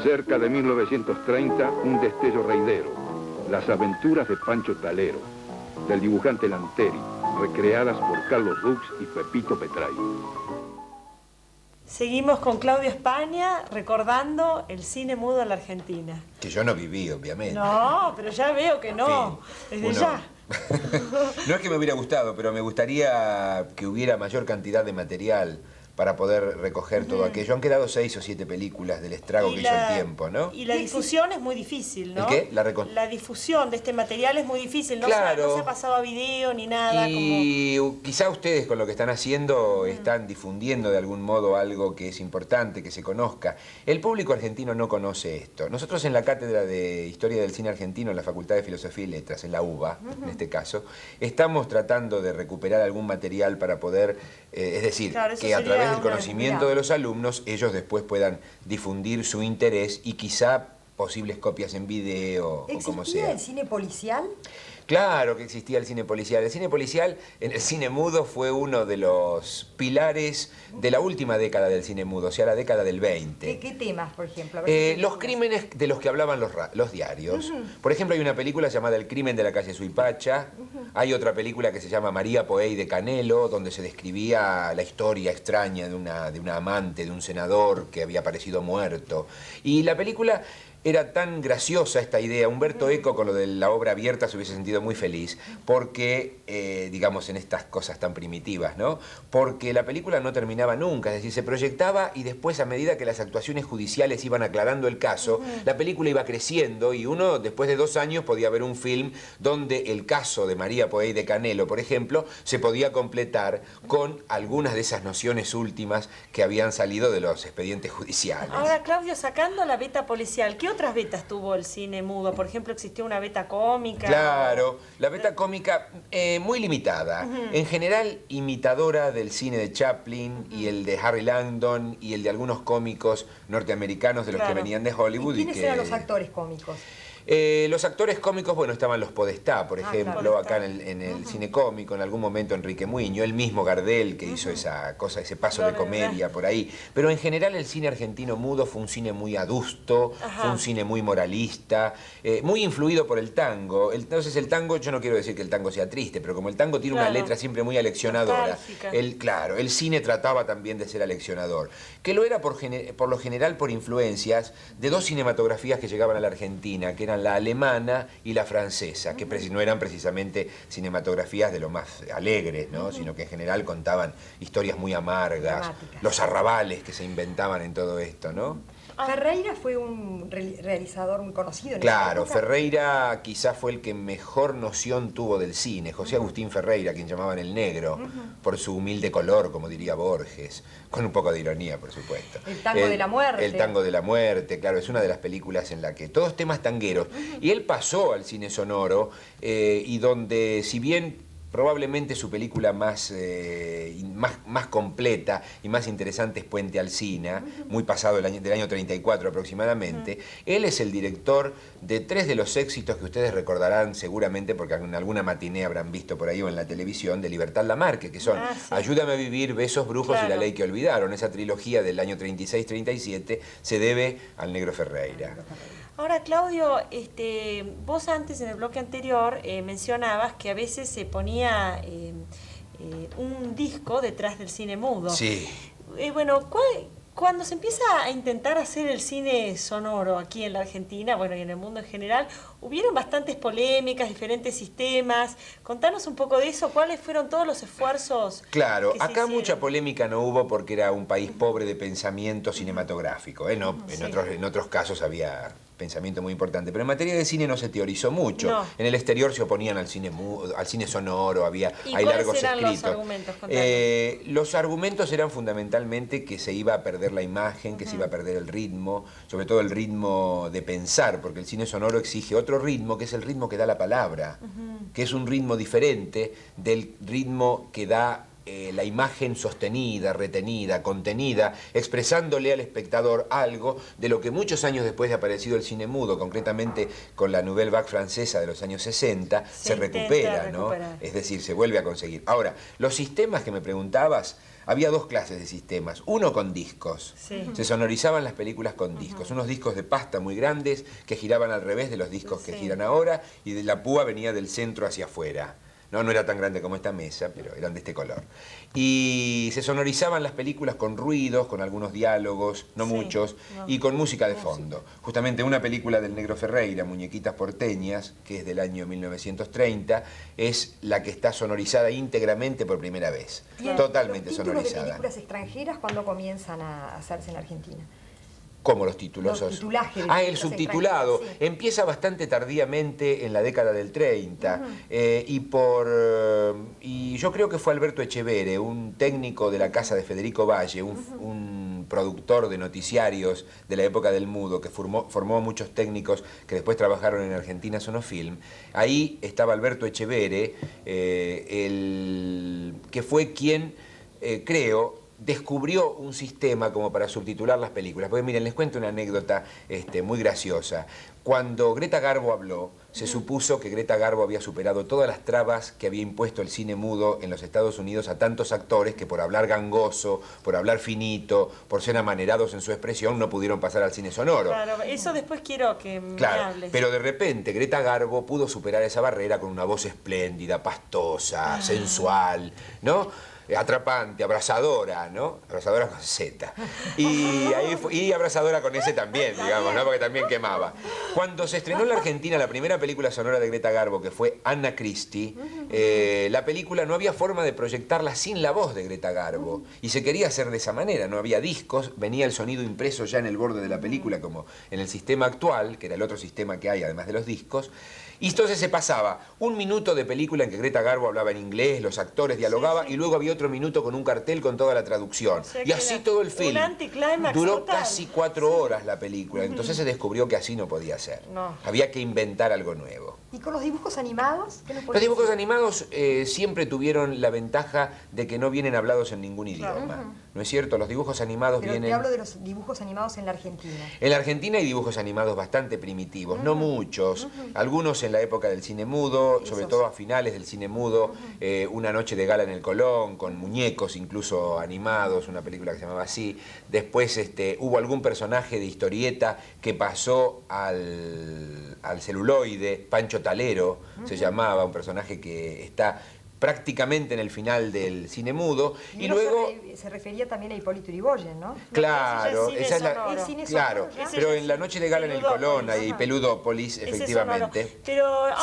Cerca de 1930, un destello reidero, Las aventuras de Pancho Talero, del dibujante Lanteri, recreadas por Carlos Dux y Pepito Petray. Seguimos con Claudio España recordando el cine mudo en la Argentina. Que yo no viví, obviamente. No, pero ya veo que no, desde ya. No es que me hubiera gustado, pero me gustaría que hubiera mayor cantidad de material para poder recoger todo aquello. Han quedado 6 o 7 películas del estrago que hizo el tiempo, ¿no? Y la difusión es muy difícil, ¿no? ¿El qué? La difusión de este material es muy difícil, no, claro. No se ha pasado a video ni nada. Y quizá ustedes con lo que están haciendo están difundiendo de algún modo algo que es importante, que se conozca. El público argentino no conoce esto. Nosotros en la Cátedra de Historia del Cine Argentino, en la Facultad de Filosofía y Letras, en la UBA, en este caso, estamos tratando de recuperar algún material para poder, es decir, claro, que a través del conocimiento de los alumnos, ellos después puedan difundir su interés y quizá posibles copias en video o como sea. ¿Existía el cine policial? Claro que existía el cine policial. El cine policial en el cine mudo fue uno de los pilares de la última década del cine mudo, o sea, la década del 20. ¿Qué temas, por ejemplo? Los crímenes de los que hablaban los diarios. Por ejemplo, hay una película llamada El crimen de la calle Suipacha. Hay otra película que se llama María Poey de Canelo, donde se describía la historia extraña de una amante, de un senador que había aparecido muerto. Y la película era tan graciosa esta idea. Humberto Eco con lo de la obra abierta se hubiese sentido muy feliz porque, digamos, en estas cosas tan primitivas, ¿no? Porque la película no terminaba nunca, es decir, se proyectaba y después a medida que las actuaciones judiciales iban aclarando el caso, la película iba creciendo y uno después de 2 años podía ver un film donde el caso de María Poey de Canelo, por ejemplo, se podía completar con algunas de esas nociones últimas que habían salido de los expedientes judiciales. Ahora, Claudio, sacando la beta policial, ¿qué otras betas tuvo el cine mudo? Por ejemplo, ¿existió una beta cómica? Claro, la beta cómica muy limitada. En general, imitadora del cine de Chaplin y el de Harry Langdon y el de algunos cómicos norteamericanos de los que venían de Hollywood. ¿Quiénes eran los actores cómicos? Los actores cómicos, bueno, estaban los Podestá, por ejemplo, acá en el cine cómico, en algún momento Enrique Muiño, el mismo Gardel que hizo esa cosa, ese paso de comedia por ahí. Pero en general el cine argentino mudo fue un cine muy adusto, fue un cine muy moralista, muy influido por el tango. Entonces el tango, yo no quiero decir que el tango sea triste, pero como el tango tiene una letra siempre muy aleccionadora, el cine trataba también de ser aleccionador, que lo era por lo general por influencias de 2 cinematografías que llegaban a la Argentina, que eran la alemana y la francesa, que no eran precisamente cinematografías de lo más alegres, ¿no? Sino que en general contaban historias muy amargas, dramáticas, los arrabales que se inventaban en todo esto, ¿no? Ferreira fue un realizador muy conocido. Claro, Ferreira quizás fue el que mejor noción tuvo del cine. José Agustín Ferreira, quien llamaban el Negro, por su humilde color, como diría Borges, con un poco de ironía, por supuesto. El tango de la muerte. El tango de la muerte, claro, es una de las películas en la que todos temas tangueros. Y él pasó al cine sonoro y donde, si bien probablemente su película más completa y más interesante es Puente Alsina, muy pasado del año 34 aproximadamente. Él es el director de 3 de los éxitos que ustedes recordarán seguramente porque en alguna matiné habrán visto por ahí o en la televisión, de Libertad Lamarque, que son Ayúdame a vivir, Besos, Brujos y La ley que olvidaron. Esa trilogía del año 36-37 se debe al Negro Ferreira. Ahora, Claudio, vos antes en el bloque anterior mencionabas que a veces se ponía un disco detrás del cine mudo. Sí. Bueno, cuando se empieza a intentar hacer el cine sonoro aquí en la Argentina, bueno, y en el mundo en general, hubieron bastantes polémicas, diferentes sistemas. Contanos un poco de eso, ¿cuáles fueron todos los esfuerzos? Claro, que se acá hicieron? mucha polémica no hubo porque era un país pobre de pensamiento cinematográfico. No, Sí. en otros casos había pensamiento muy importante, pero en materia de cine no se teorizó mucho. No. En el exterior se oponían al cine mudo, al cine sonoro, ¿Y hay cuáles largos eran escritos. los argumentos? Contanos. Los argumentos eran fundamentalmente que se iba a perder la imagen, que se iba a perder el ritmo, sobre todo el ritmo de pensar, porque el cine sonoro exige otro ritmo, que es el ritmo que da la palabra, que es un ritmo diferente del ritmo que da la imagen sostenida, retenida, contenida, expresándole al espectador algo de lo que muchos años después de aparecido el cine mudo, concretamente con la Nouvelle Vague francesa de los años 60, se recupera, ¿no? Es decir, se vuelve a conseguir. Ahora, los sistemas que me preguntabas, había dos clases de sistemas. Uno con discos. Sí. Se sonorizaban las películas con discos. Unos discos de pasta muy grandes que giraban al revés de los discos que giran ahora, y de la púa venía del centro hacia afuera. No era tan grande como esta mesa, pero eran de este color. Y se sonorizaban las películas con ruidos, con algunos diálogos, no muchos, y con música de fondo. Justamente una película del Negro Ferreira, Muñequitas porteñas, que es del año 1930, es la que está sonorizada íntegramente por primera vez. Totalmente ¿Los títulos sonorizada. de películas extranjeras cuándo comienzan a hacerse en Argentina? ¿Cómo los títulos? Los titulajes de el películas subtitulado. extranjeras, sí. Empieza bastante tardíamente en la década del 30 y yo creo que fue Alberto Echevere, un técnico de la casa de Federico Valle, un productor de noticiarios de la época del mudo, que formó muchos técnicos que después trabajaron en Argentina Sonofilm. Ahí estaba Alberto Echevere, que fue quien, creo, descubrió un sistema como para subtitular las películas. Porque miren, les cuento una anécdota muy graciosa. Cuando Greta Garbo habló, se supuso que Greta Garbo había superado todas las trabas que había impuesto el cine mudo en los Estados Unidos a tantos actores que por hablar gangoso, por hablar finito, por ser amanerados en su expresión, no pudieron pasar al cine sonoro. Claro, eso después quiero que me hables. Pero de repente Greta Garbo pudo superar esa barrera con una voz espléndida, pastosa, sensual, ¿no? Atrapante, abrasadora, ¿no? Abrasadora con Z. Y abrasadora con S también, digamos, ¿no? Porque también quemaba. Cuando se estrenó en la Argentina la primera película sonora de Greta Garbo, que fue Anna Christie, la película no había forma de proyectarla sin la voz de Greta Garbo. Y se quería hacer de esa manera, no había discos, venía el sonido impreso ya en el borde de la película, como en el sistema actual, que era el otro sistema que hay además de los discos. Y entonces se pasaba un minuto de película en que Greta Garbo hablaba en inglés, los actores dialogaban, y luego había otro minuto con un cartel con toda la traducción. Y así todo el film. Duró casi 4 horas la película. Entonces se descubrió que así no podía ser. Había que inventar algo nuevo. ¿Y con los dibujos animados? ¿Qué nos Los dibujos animados siempre tuvieron la ventaja de que no vienen hablados en ningún idioma. ¿No es cierto? Los dibujos animados Pero vienen... te hablo de los dibujos animados en la Argentina. En la Argentina hay dibujos animados bastante primitivos, no muchos. Algunos en la época del cine mudo, sobre todo a finales del cine mudo, Una noche de gala en el Colón, con muñecos incluso animados, una película que se llamaba así. Después hubo algún personaje de historieta que pasó al celuloide, Pancho Talero se llamaba, un personaje que está prácticamente en el final del cine mudo. Y luego se refería también a Hipólito Yrigoyen, ¿no? Claro, esa es la... Claro, pero en La noche de gala en el Colón y Peludópolis, efectivamente.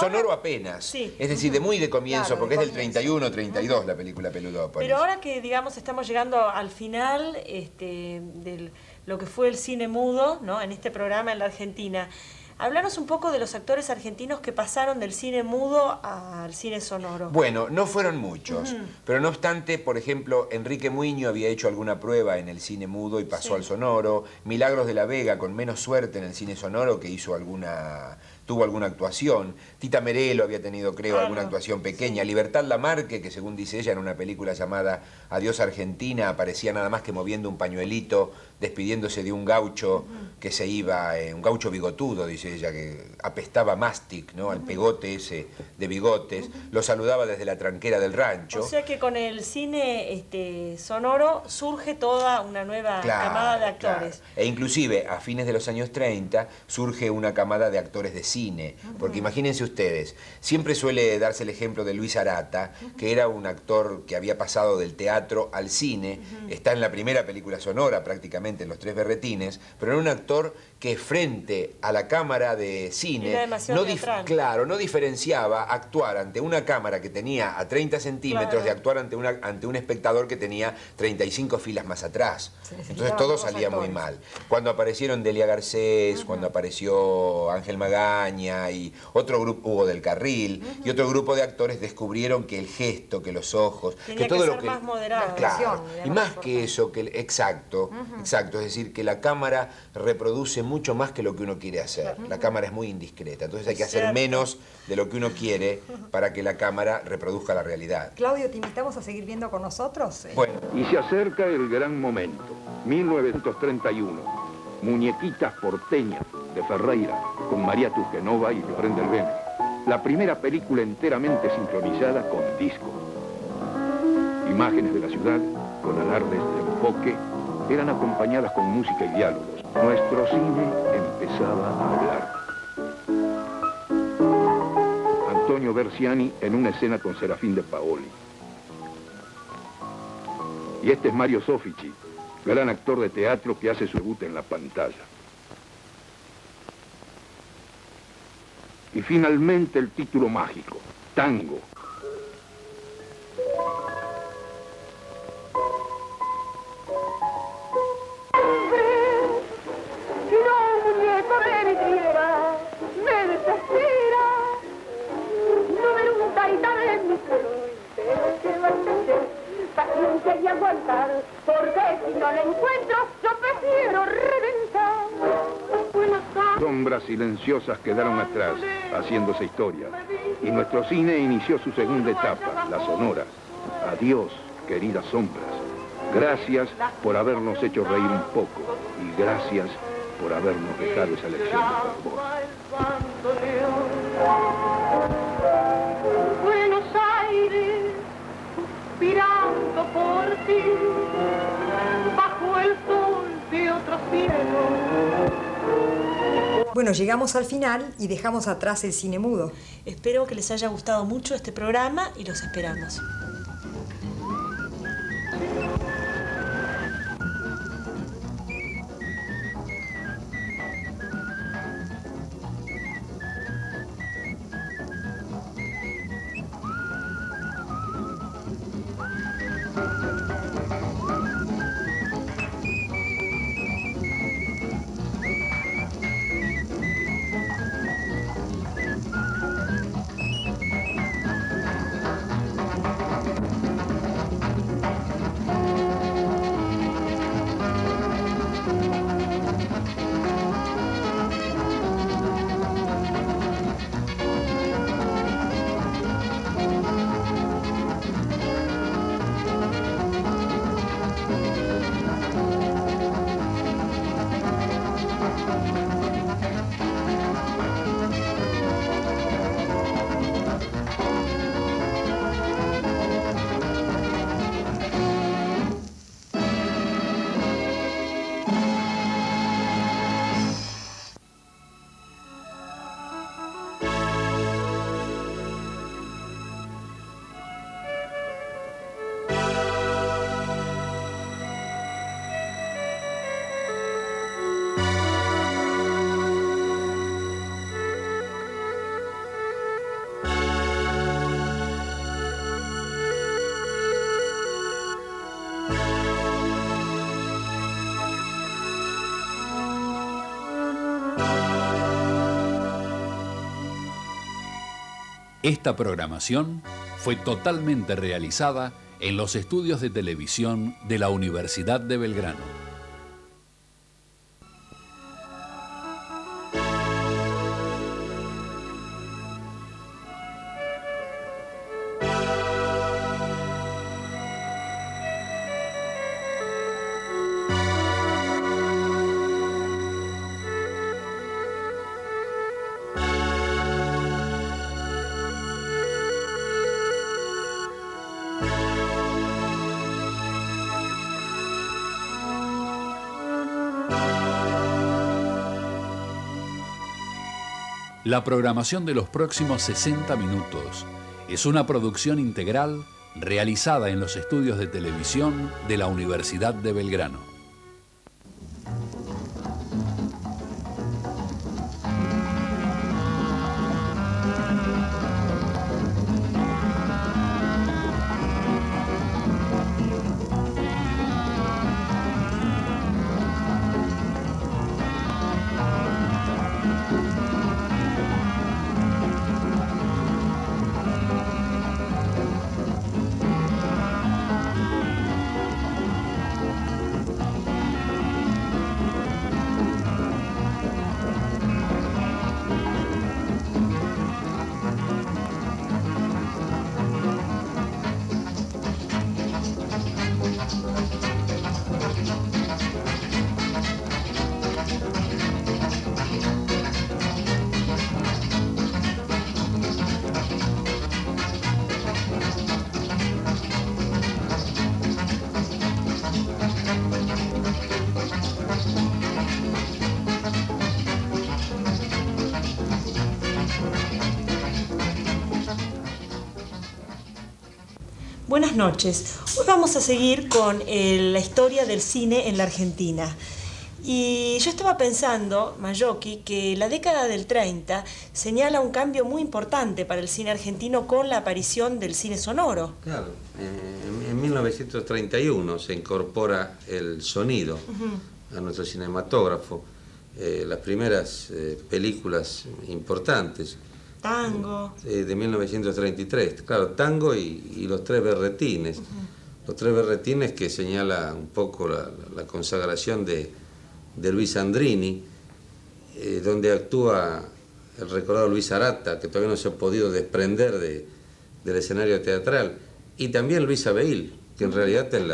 Sonoro apenas. Es decir, de comienzo, porque es del 31, 32 la película Peludópolis. Pero ahora que, digamos, estamos llegando al final de lo que fue el cine mudo, ¿no? En este programa en la Argentina, háblanos un poco de los actores argentinos que pasaron del cine mudo al cine sonoro. Bueno, no fueron muchos, pero no obstante, por ejemplo, Enrique Muiño había hecho alguna prueba en el cine mudo y pasó al sonoro. Milagros de la Vega, con menos suerte en el cine sonoro, que tuvo alguna actuación. Tita Merelo había tenido, creo, alguna actuación pequeña. Libertad Lamarque, que según dice ella en una película llamada Adiós Argentina, aparecía nada más que moviendo un pañuelito, despidiéndose de un gaucho que se iba, un gaucho bigotudo, dice ella, que apestaba mastic, ¿no? Al pegote ese de bigotes. Lo saludaba desde la tranquera del rancho. O sea que con el cine sonoro surge toda una nueva camada de actores. Claro. E inclusive a fines de los años 30 surge una camada de actores de cine cine. Porque imagínense ustedes, siempre suele darse el ejemplo de Luis Arata, que era un actor que había pasado del teatro al cine, está en la primera película sonora prácticamente, en Los Tres Berretines, pero era un actor que frente a la cámara de cine no diferenciaba actuar ante una cámara que tenía a 30 centímetros de actuar ante un espectador que tenía 35 filas más atrás. Entonces todo salía muy mal. Cuando aparecieron Delia Garcés, cuando apareció Ángel Magaña y otro grupo, Hugo del Carril, y otro grupo de actores descubrieron que el gesto, que los ojos, tenía que todo lo ser que... más moderado. Claro, y más que eso, exacto, es decir, que la cámara reproduce mucho más que lo que uno quiere hacer. La cámara es muy indiscreta, entonces hay que hacer menos de lo que uno quiere para que la cámara reproduzca la realidad. Claudio, ¿te invitamos a seguir viendo con nosotros? Bueno. Y se acerca el gran momento, 1931. Muñequitas porteñas de Ferreira, con María Turgenova y Loren del Bene. La primera película enteramente sincronizada con disco. Imágenes de la ciudad, con alardes de enfoque, eran acompañadas con música y diálogos. Nuestro cine empezaba a hablar. Antonio Berciani en una escena con Serafín de Paoli. Y este es Mario Soffici, gran actor de teatro que hace su debut en la pantalla. Y finalmente el título mágico, Tango. Si no, muñeco de mi tierra, me desespera. No me gusta y tal en mi suelo, pero que va a entender. Paciencia y aguantar, porque si no la encuentro, yo prefiero reventar. Sombras silenciosas quedaron atrás, haciéndose historia. Y nuestro cine inició su segunda etapa, la sonora. Adiós, queridas sombras. Gracias por habernos hecho reír un poco. Y gracias por habernos dejado esa lección de fervor. Buenos Aires, suspirando por ti, bajo el sol de otro cielo. Bueno, llegamos al final y dejamos atrás el cine mudo. Espero que les haya gustado mucho este programa y los esperamos. Esta programación fue totalmente realizada en los estudios de televisión de la Universidad de Belgrano. La programación de los próximos 60 minutos es una producción integral realizada en los estudios de televisión de la Universidad de Belgrano. Buenas noches. Hoy vamos a seguir con la historia del cine en la Argentina. Y yo estaba pensando, Mayocchi, que la década del 30 señala un cambio muy importante para el cine argentino con la aparición del cine sonoro. Claro, en 1931 se incorpora el sonido a nuestro cinematógrafo. Las primeras películas importantes. Tango. De 1933, claro, Tango y Los Tres Berretines. Los Tres Berretines, que señala un poco la consagración de Luis Andrini, donde actúa el recordado Luis Arata, que todavía no se ha podido desprender del escenario teatral, y también Luisa Beil, que en realidad es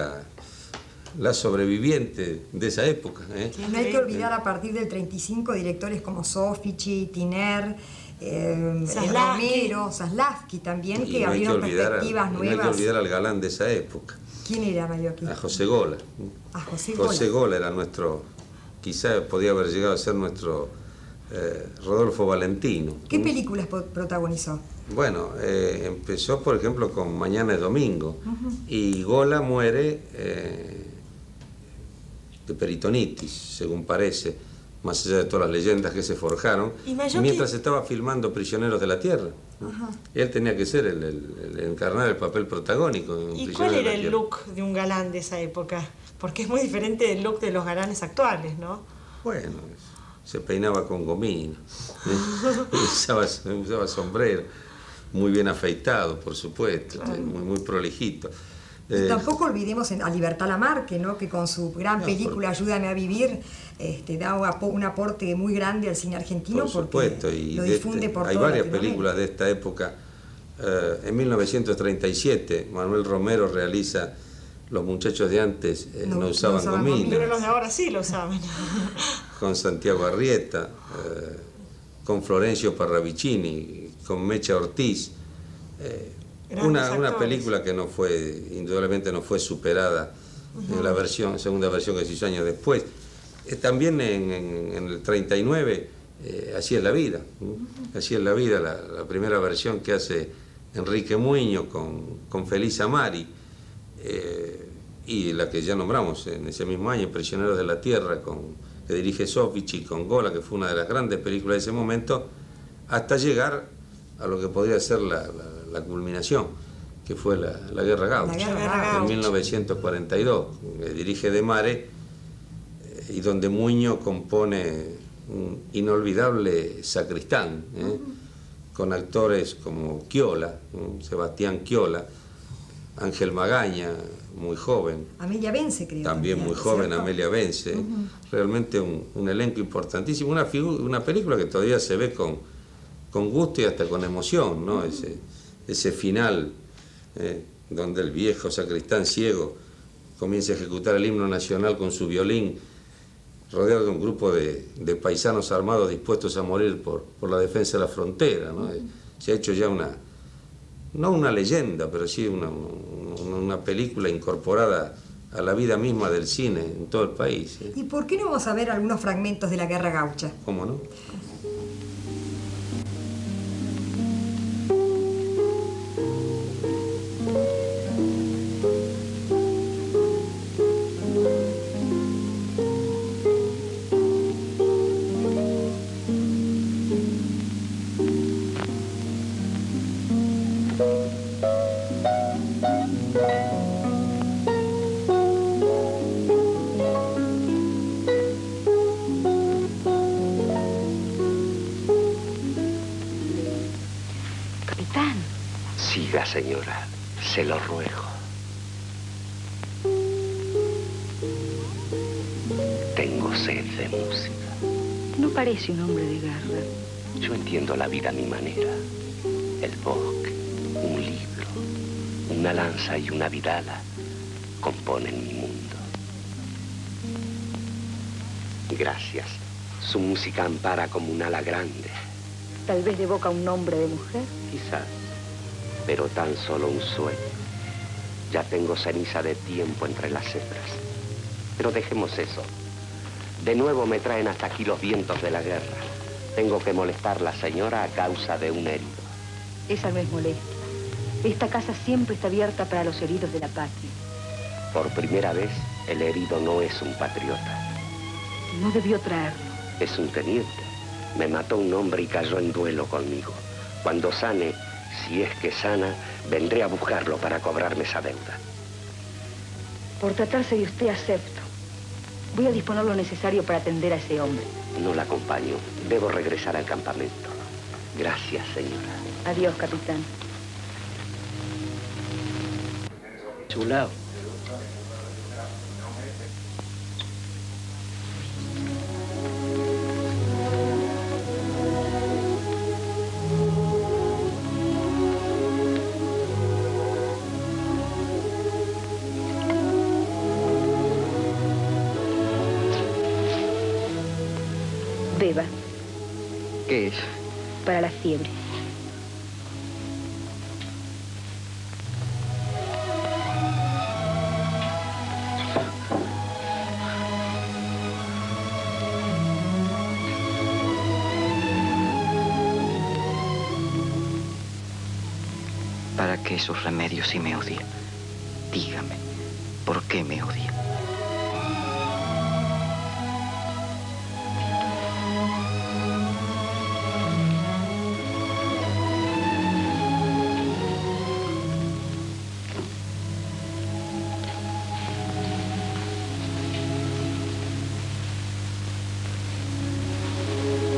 la sobreviviente de esa época. No hay que olvidar a partir del 35 directores como Soffici, Tiner, Romero, Zaslavsky también, que abrieron perspectivas nuevas. No hay que olvidar al galán de esa época. ¿Quién era, Mayocchi? A José Gola. A José Gola. José Gola era nuestro, quizá podía haber llegado a ser nuestro Rodolfo Valentino. ¿Qué películas protagonizó? Bueno, empezó por ejemplo con Mañana es Domingo, y Gola muere de peritonitis, según parece, más allá de todas las leyendas que se forjaron, mientras estaba filmando Prisioneros de la Tierra. Él tenía que ser el encarnar el papel protagónico. ¿Y cuál era el look de un galán de esa época? Porque es muy diferente del look de los galanes actuales, ¿no? Bueno, se peinaba con gomina, usaba sombrero, muy bien afeitado, por supuesto, muy prolijito. Y tampoco olvidemos a Libertad Lamarque, ¿no? Que con su gran película Ayúdame a vivir da un aporte muy grande al cine argentino. Por supuesto, y lo difunde por hay toda varias Latinoamérica. películas de esta época. En 1937 Manuel Romero realiza Los muchachos de antes no usaban gomina. Pero los de ahora sí lo usaban. Con Santiago Arrieta, con Florencio Parravicini, con Mecha Ortiz. Una película que indudablemente no fue superada en la segunda versión que se hizo años después. También en el 39, Así es la vida. Así es la vida, la primera versión que hace Enrique Muiño con Felisa Mari, y la que ya nombramos en ese mismo año, Prisioneros de la Tierra, que dirige Soffici, con Gola, que fue una de las grandes películas de ese momento, hasta llegar a lo que podría ser la culminación, que fue la Guerra Gaucha, en 1942, que dirige De Mare, y donde Muiño compone un inolvidable Sacristán, con actores como Chiola, Sebastián Chiola, Ángel Magaña, muy joven. Amelia Vence, creo. También muy joven, ¿cierto? Amelia Vence. Realmente un elenco importantísimo, una película que todavía se ve con gusto y hasta con emoción, ¿no? Ese final, donde el viejo sacristán ciego comienza a ejecutar el himno nacional con su violín, rodeado de un grupo de paisanos armados dispuestos a morir por la defensa de la frontera, ¿no? Se ha hecho ya no una leyenda, pero sí una película incorporada a la vida misma del cine en todo el país. ¿Y por qué no vamos a ver algunos fragmentos de la Guerra Gaucha? ¿Cómo no? Diga, señora, se lo ruego. Tengo sed de música. No parece un hombre de guerra. Yo entiendo la vida a mi manera. El bosque, un libro, una lanza y una vidala componen mi mundo. Gracias. Su música ampara como un ala grande. Tal vez evoca un nombre de mujer. Quizás, pero tan solo un sueño. Ya tengo ceniza de tiempo entre las hebras. Pero dejemos eso. De nuevo me traen hasta aquí los vientos de la guerra. Tengo que molestar a la señora a causa de un herido. Esa no es molestia. Esta casa siempre está abierta para los heridos de la patria. Por primera vez, el herido no es un patriota. No debió traerlo. Es un teniente. Me mató un hombre y cayó en duelo conmigo. Cuando sane, si es que sana, vendré a buscarlo para cobrarme esa deuda. Por tratarse de usted, acepto. Voy a disponer lo necesario para atender a ese hombre. No la acompaño. Debo regresar al campamento. Gracias, señora. Adiós, capitán. Chulao. Beba. ¿Qué es? Para la fiebre. ¿Para qué esos remedios si me odia? Dígame, ¿por qué me odia?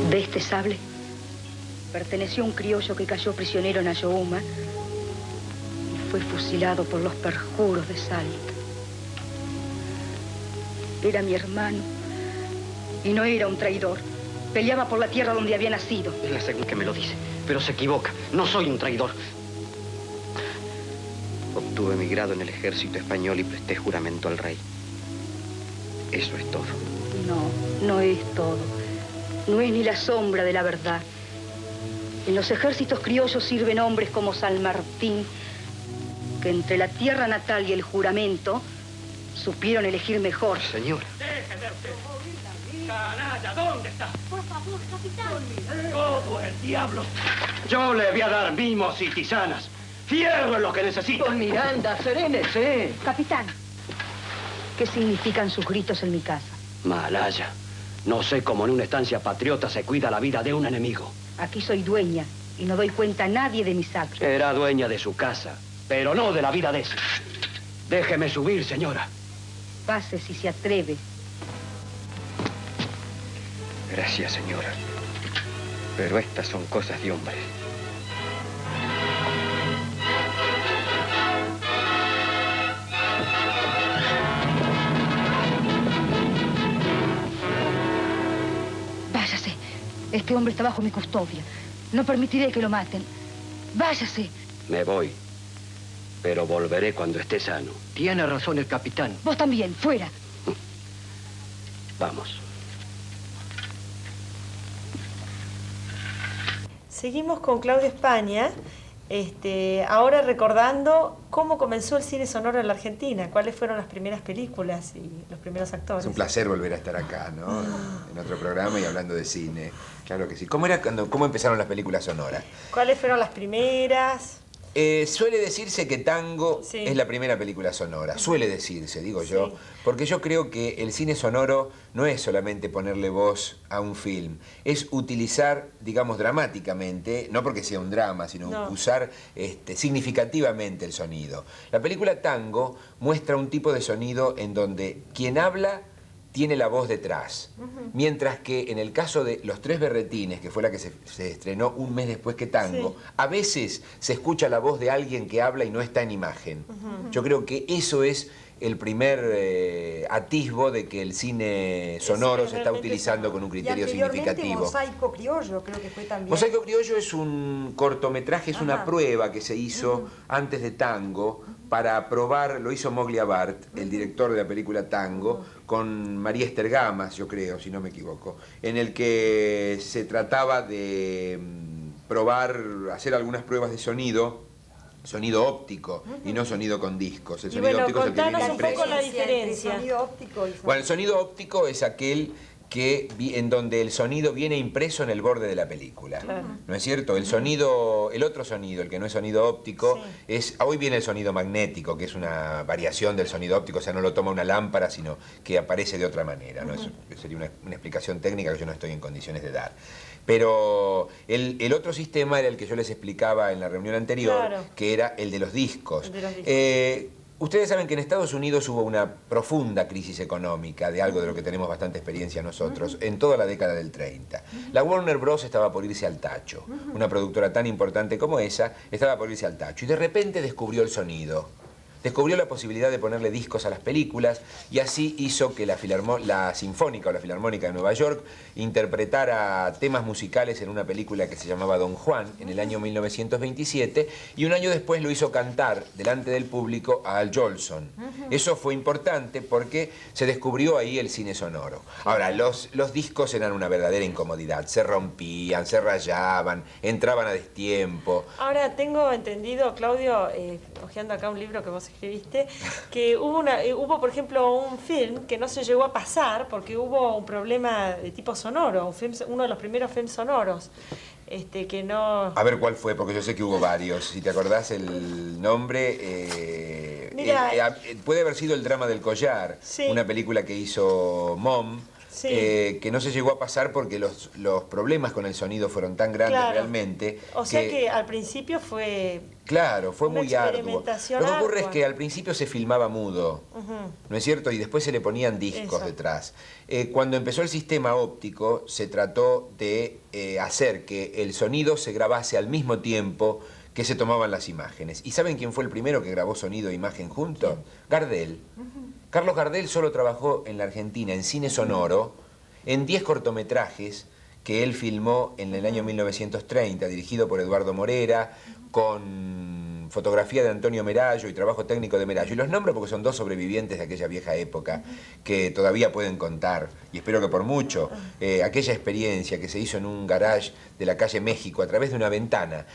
De este sable perteneció a un criollo que cayó prisionero en Ayohuma y fue fusilado por los perjuros de Salta. Era mi hermano y no era un traidor. Peleaba por la tierra donde había nacido. Es la segunda que me lo dice, pero se equivoca. No soy un traidor. Obtuve mi grado en el ejército español y presté juramento al rey. Eso es todo. No, no es todo. No es ni la sombra de la verdad. En los ejércitos criollos sirven hombres como San Martín, que entre la tierra natal y el juramento supieron elegir mejor. Señora. ¡Canalla! ¿Dónde está? Por favor, capitán. ¡Todo el diablo! Yo le voy a dar mimos y tisanas. Fierro es lo que necesito. Don Miranda, serénese. Capitán, ¿qué significan sus gritos en mi casa? Malaya. No sé cómo en una estancia patriota se cuida la vida de un enemigo. Aquí soy dueña y no doy cuenta a nadie de mis actos. Era dueña de su casa, pero no de la vida de ese. Déjeme subir, señora. Pase si se atreve. Gracias, señora. Pero estas son cosas de hombres. Váyase. Este hombre está bajo mi custodia. No permitiré que lo maten. Váyase. Me voy. Pero volveré cuando esté sano. Tiene razón el capitán. Vos también, fuera. Vamos. Seguimos con Claudio España, ahora recordando cómo comenzó el cine sonoro en la Argentina, cuáles fueron las primeras películas y los primeros actores. Es un placer volver a estar acá, ¿no? En otro programa y hablando de cine. Claro que sí. ¿Cómo empezaron las películas sonoras? ¿Cuáles fueron las primeras? Suele decirse que Tango es la primera película sonora. Suele decirse, digo yo, porque yo creo que el cine sonoro no es solamente ponerle voz a un film, es utilizar, digamos, dramáticamente, no porque sea un drama, sino usar significativamente el sonido. La película Tango muestra un tipo de sonido en donde quien habla tiene la voz detrás. Mientras que en el caso de Los Tres Berretines, que fue la que se estrenó un mes después que Tango, a veces se escucha la voz de alguien que habla y no está en imagen. Yo creo que eso es el primer atisbo de que el cine sonoro se está utilizando con un criterio significativo. Mosaico Criollo creo que fue también. Mosaico Criollo es un cortometraje, es una prueba que se hizo antes de Tango para probar, lo hizo Moglia Bart, el director de la película Tango, con María Esther Gamas, yo creo, si no me equivoco, en el que se trataba de probar, hacer algunas pruebas de sonido óptico y no sonido con discos. El sonido óptico es el que viene impreso. La diferencia. Bueno, el sonido óptico es aquel en donde el sonido viene impreso en el borde de la película. Claro. ¿No es cierto? El sonido, el otro sonido, el que no es sonido óptico, hoy viene el sonido magnético, que es una variación del sonido óptico, o sea, no lo toma una lámpara, sino que aparece de otra manera, ¿no? Eso sería una explicación técnica que yo no estoy en condiciones de dar. Pero el otro sistema era el que yo les explicaba en la reunión anterior, que era el de los discos. Ustedes saben que en Estados Unidos hubo una profunda crisis económica, de algo de lo que tenemos bastante experiencia nosotros, en toda la década del 30. La Warner Bros. Estaba por irse al tacho. Una productora tan importante como esa estaba por irse al tacho. Y de repente descubrió el sonido. Descubrió la posibilidad de ponerle discos a las películas y así hizo que la Sinfónica o la Filarmónica de Nueva York interpretara temas musicales en una película que se llamaba Don Juan en el año 1927 y un año después lo hizo cantar delante del público a Al Jolson. Eso fue importante porque se descubrió ahí el cine sonoro. Ahora, los discos eran una verdadera incomodidad, se rompían, se rayaban, entraban a destiempo. Ahora, tengo entendido, Claudio, hojeando acá un libro que vos escribiste, que hubo, por ejemplo, un film que no se llegó a pasar porque hubo un problema de tipo sonoro, uno de los primeros films sonoros, que no... A ver cuál fue, porque yo sé que hubo varios. Si te acordás el nombre, puede haber sido El drama del collar, una película que hizo Mom, que no se llegó a pasar porque los problemas con el sonido fueron tan grandes realmente. O sea que al principio fue... Claro, fue muy arduo. Lo que ocurre es que al principio se filmaba mudo, ¿no es cierto? Y después se le ponían discos detrás. Cuando empezó el sistema óptico, se trató de hacer que el sonido se grabase al mismo tiempo que se tomaban las imágenes. ¿Y saben quién fue el primero que grabó sonido e imagen juntos? Gardel. Carlos Gardel solo trabajó en la Argentina en cine sonoro en 10 cortometrajes que él filmó en el año 1930, dirigido por Eduardo Morera, con fotografía de Antonio Merallo y trabajo técnico de Merallo. Y los nombro porque son dos sobrevivientes de aquella vieja época que todavía pueden contar, y espero que por mucho, aquella experiencia que se hizo en un garage de la calle México a través de una ventana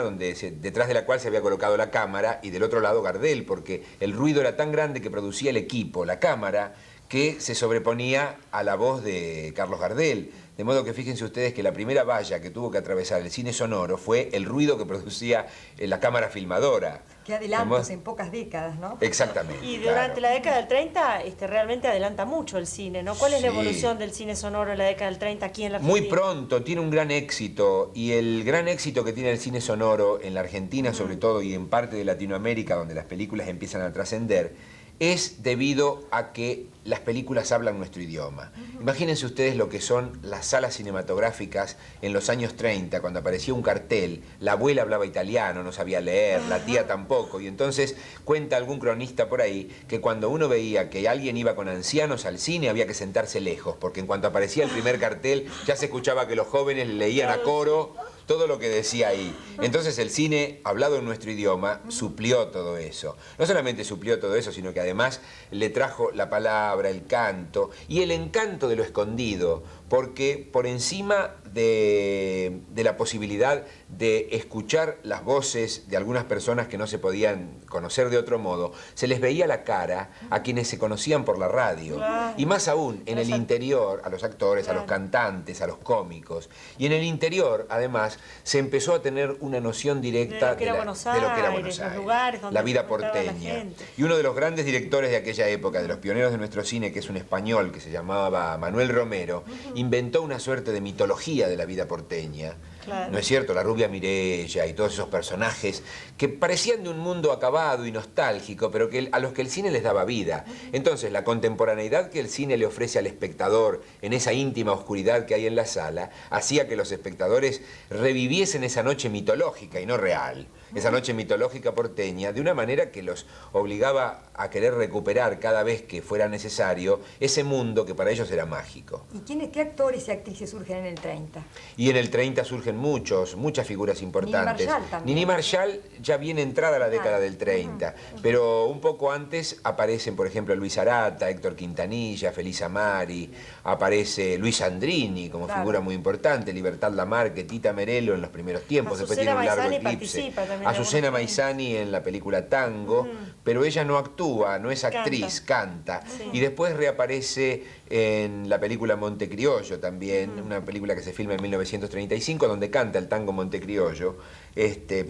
donde detrás de la cual se había colocado la cámara y del otro lado Gardel, porque el ruido era tan grande que producía el equipo, la cámara, que se sobreponía a la voz de Carlos Gardel. De modo que fíjense ustedes que la primera valla que tuvo que atravesar el cine sonoro fue el ruido que producía la cámara filmadora. Qué adelantos en pocas décadas, ¿no? Exactamente. Y durante la década del 30 realmente adelanta mucho el cine, ¿no? ¿Cuál es la evolución del cine sonoro en la década del 30 aquí en la Argentina? Muy pronto, tiene un gran éxito, y el gran éxito que tiene el cine sonoro en la Argentina sobre todo y en parte de Latinoamérica, donde las películas empiezan a trascender, es debido a que las películas hablan nuestro idioma. Imagínense ustedes lo que son las salas cinematográficas en los años 30, cuando aparecía un cartel, la abuela hablaba italiano, no sabía leer, la tía tampoco, y entonces cuenta algún cronista por ahí que cuando uno veía que alguien iba con ancianos al cine había que sentarse lejos, porque en cuanto aparecía el primer cartel ya se escuchaba que los jóvenes leían a coro todo lo que decía ahí. Entonces el cine, hablado en nuestro idioma, suplió todo eso. No solamente suplió todo eso, sino que además le trajo la palabra, el canto y el encanto de lo escondido, porque por encima de la posibilidad de escuchar las voces de algunas personas que no se podían conocer de otro modo, se les veía la cara a quienes se conocían por la radio. Y más aún, en el interior, a los actores, a los cantantes, a los cómicos. Y en el interior, además, se empezó a tener una noción directa de lo que era Buenos Aires, los lugares donde la vida porteña. Y uno de los grandes directores de aquella época, de los pioneros de nuestro cine, que es un español que se llamaba Manuel Romero, inventó una suerte de mitología de la vida porteña, Claro. ¿No es cierto? La rubia Mireya y todos esos personajes que parecían de un mundo acabado y nostálgico, pero que a los que el cine les daba vida. Entonces, la contemporaneidad que el cine le ofrece al espectador en esa íntima oscuridad que hay en la sala, hacía que los espectadores reviviesen esa noche mitológica y no real. Esa noche mitológica porteña, de una manera que los obligaba a querer recuperar cada vez que fuera necesario ese mundo que para ellos era mágico. ¿Y qué actores y actrices surgen en el 30? Y en el 30 surgen muchas figuras importantes. Nini Marshall también. Nini Marshall ya viene entrada la década del 30, pero un poco antes aparecen, por ejemplo, Luis Arata, Héctor Quintanilla, Felisa Mari, aparece Luis Andrini como figura muy importante, Libertad Lamarque, Tita Merelo en los primeros tiempos, después tiene un largo eclipse. Azucena Maizani en la película Tango, pero ella no actúa, no es actriz, canta. Sí. Y después reaparece en la película Montecriollo también, una película que se filma en 1935, donde canta el tango Montecriollo. ¿Y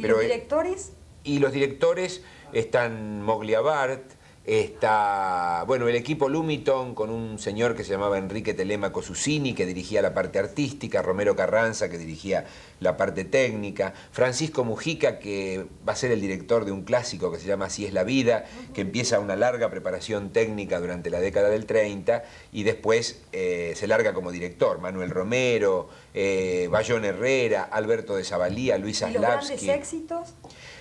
los directores? Y los directores están Mogliabart, está, bueno, el equipo Lumiton con un señor que se llamaba Enrique Telemaco Susini, que dirigía la parte artística, Romero Carranza, que dirigía la parte técnica, Francisco Mujica, que va a ser el director de un clásico que se llama Así es la vida, que empieza una larga preparación técnica durante la década del 30 y después se larga como director, Manuel Romero, Bayón Herrera, Alberto de Zavalía, Luis Aslavsky. ¿Y los grandes éxitos?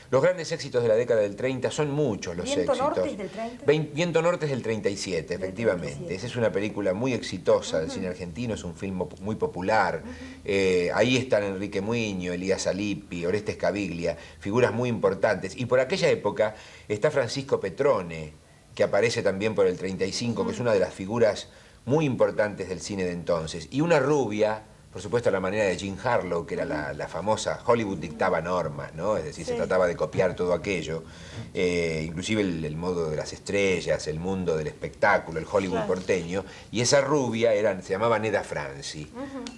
Los grandes éxitos de la década del 30 son muchos los éxitos. ¿Viento Norte es del 30? Viento Norte es del 37, efectivamente. 37. Esa es una película muy exitosa del cine argentino, es un film muy popular. Ahí están Enrique Muiño, Elías Alippi, Orestes Caviglia, figuras muy importantes. Y por aquella época está Francisco Petrone, que aparece también por el 35, que es una de las figuras muy importantes del cine de entonces. Y una rubia, por supuesto, a la manera de Jean Harlow, que era la famosa, Hollywood dictaba normas, ¿no? Es decir, se trataba de copiar todo aquello, inclusive el modo de las estrellas, el mundo del espectáculo, el Hollywood porteño, y esa rubia se llamaba Neda Franzi,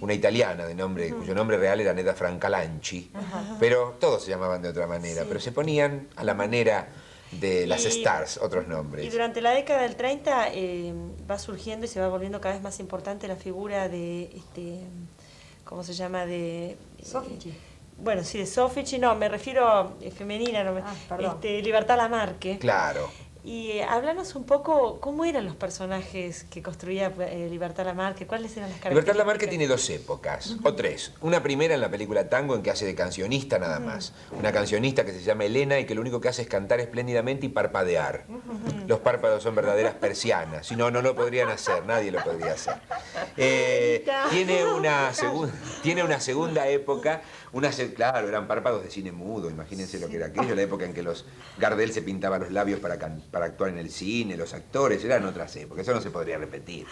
una italiana cuyo nombre real era Neda Francalanchi, pero todos se llamaban de otra manera, pero se ponían a la manera de las stars, otros nombres. Y durante la década del 30 va surgiendo y se va volviendo cada vez más importante la figura de ¿cómo se llama? De Sofici. Bueno, sí, de Sofici, no, me refiero femenina, no, Libertad Lamarque. Claro. Y háblanos un poco cómo eran los personajes que construía Libertad Lamarque, cuáles eran las características. Libertad Lamarque tiene dos épocas, o tres. Una primera en la película Tango, en que hace de cancionista nada más. Una cancionista que se llama Elena y que lo único que hace es cantar espléndidamente y parpadear. Los párpados son verdaderas persianas, si no, no lo podrían hacer, nadie lo podría hacer. Tiene una segunda época, claro, eran párpados de cine mudo, imagínense lo que era aquello, la época en que los Gardel se pintaban los labios para actuar en el cine, los actores, eran otras épocas, eso no se podría repetir.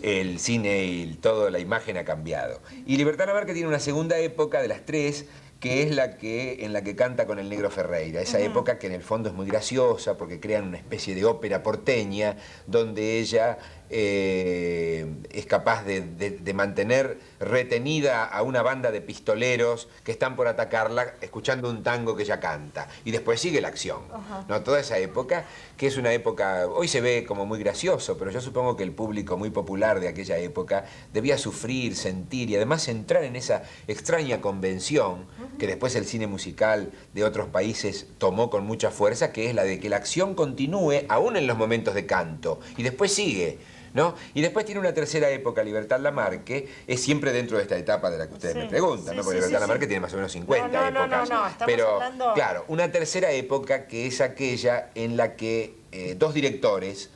El cine y toda la imagen ha cambiado. Y Libertad Lamarque tiene una segunda época de las tres, que es en la que canta con el Negro Ferreira, esa época que en el fondo es muy graciosa porque crean una especie de ópera porteña donde ella es capaz de mantener retenida a una banda de pistoleros que están por atacarla escuchando un tango que ella canta y después sigue la acción. ¿No? Toda esa época, que es una época, hoy se ve como muy gracioso, pero yo supongo que el público muy popular de aquella época debía sufrir, sentir y además entrar en esa extraña convención que después el cine musical de otros países tomó con mucha fuerza, que es la de que la acción continúe aún en los momentos de canto y después sigue, ¿no? Y después tiene una tercera época, Libertad Lamarque, es siempre dentro de esta etapa de la que ustedes me preguntan, ¿no? Porque Libertad Lamarque tiene más o menos 50 épocas. No, pero, hablando... claro, una tercera época que es aquella en la que dos directores,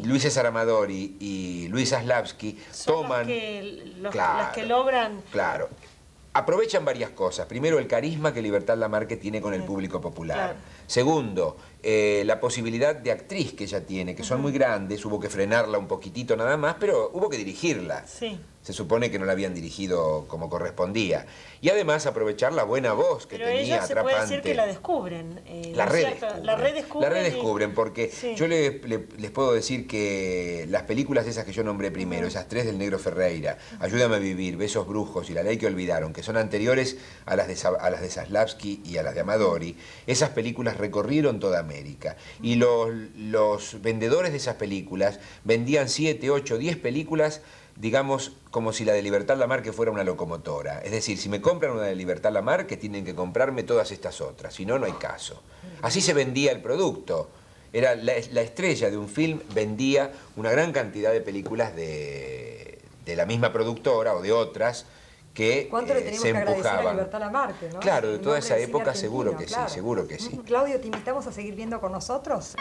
Luis César Amadori y Luis Aslavsky, toman... las que logran... Claro. Aprovechan varias cosas. Primero, el carisma que Libertad Lamarque tiene con el público popular. Claro. Segundo, la posibilidad de actriz que ella tiene, que son muy grandes, hubo que frenarla un poquitito nada más, pero hubo que dirigirla. Sí. Se supone que no la habían dirigido como correspondía. Y además aprovechar la buena voz que tenía, ella se atrapante. puede decir que la descubren. La redescubren porque sí. yo les puedo decir que las películas esas que yo nombré primero, esas tres del Negro Ferreira, Ayúdame a vivir, Besos brujos y La ley que olvidaron, que son anteriores a las de Zaslavsky y a las de Amadori, esas películas recorrieron toda América. Y los vendedores de esas películas vendían 7, 8, 10 películas digamos, como si la de Libertad Lamarque fuera una locomotora. Es decir, si me compran una de Libertad Lamarque, tienen que comprarme todas estas otras, si no, no hay caso. Así se vendía el producto. Era la estrella de un film, vendía una gran cantidad de películas de la misma productora o de otras que ¿Cuánto le tenemos se que agradecer a empujaban. Libertad Lamarque, ¿no? Claro, de En toda nombre esa del cine época argentino, seguro que claro. sí, seguro que sí. Claudio, ¿te invitamos a seguir viendo con nosotros?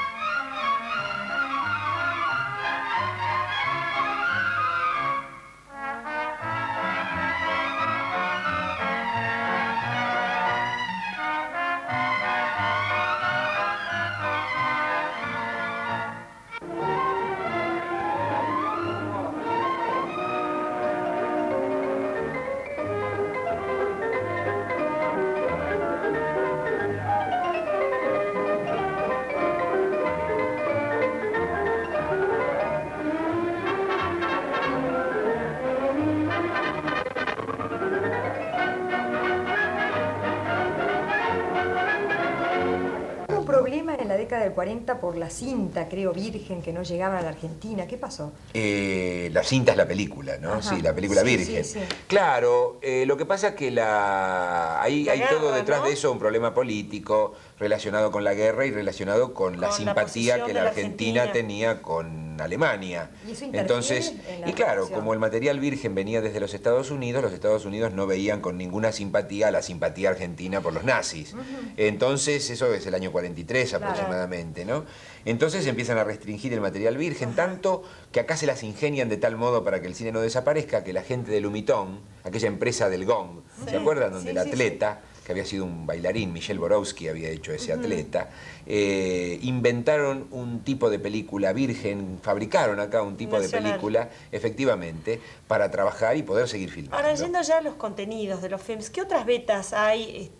En la década del 40 por la cinta, creo, virgen, que no llegaba a la Argentina. ¿Qué pasó? La cinta es la película, ¿no? Ajá. Sí, la película Sí, virgen. sí, sí. Claro, lo que pasa es que hay guerra, todo detrás ¿no? de eso, un problema político relacionado con la guerra y relacionado con la simpatía posición que de la la Argentina Argentina tenía con Alemania. ¿Y eso interfiere Entonces, en la y claro, relación? como el material virgen venía desde los Estados Unidos no veían con ninguna simpatía la simpatía argentina por los nazis. Entonces, eso es el año 43 aproximadamente, ¿no? Entonces empiezan a restringir el material virgen, tanto que acá se las ingenian de tal modo para que el cine no desaparezca, que la gente de Lumitón, aquella empresa del Gong, ¿se acuerdan? Donde el atleta, que había sido un bailarín, Michel Borowski había hecho ese atleta, inventaron un tipo de película virgen, fabricaron acá un tipo de película, efectivamente, para trabajar y poder seguir filmando. Ahora, yendo ya a los contenidos de los films, ¿qué otras vetas hay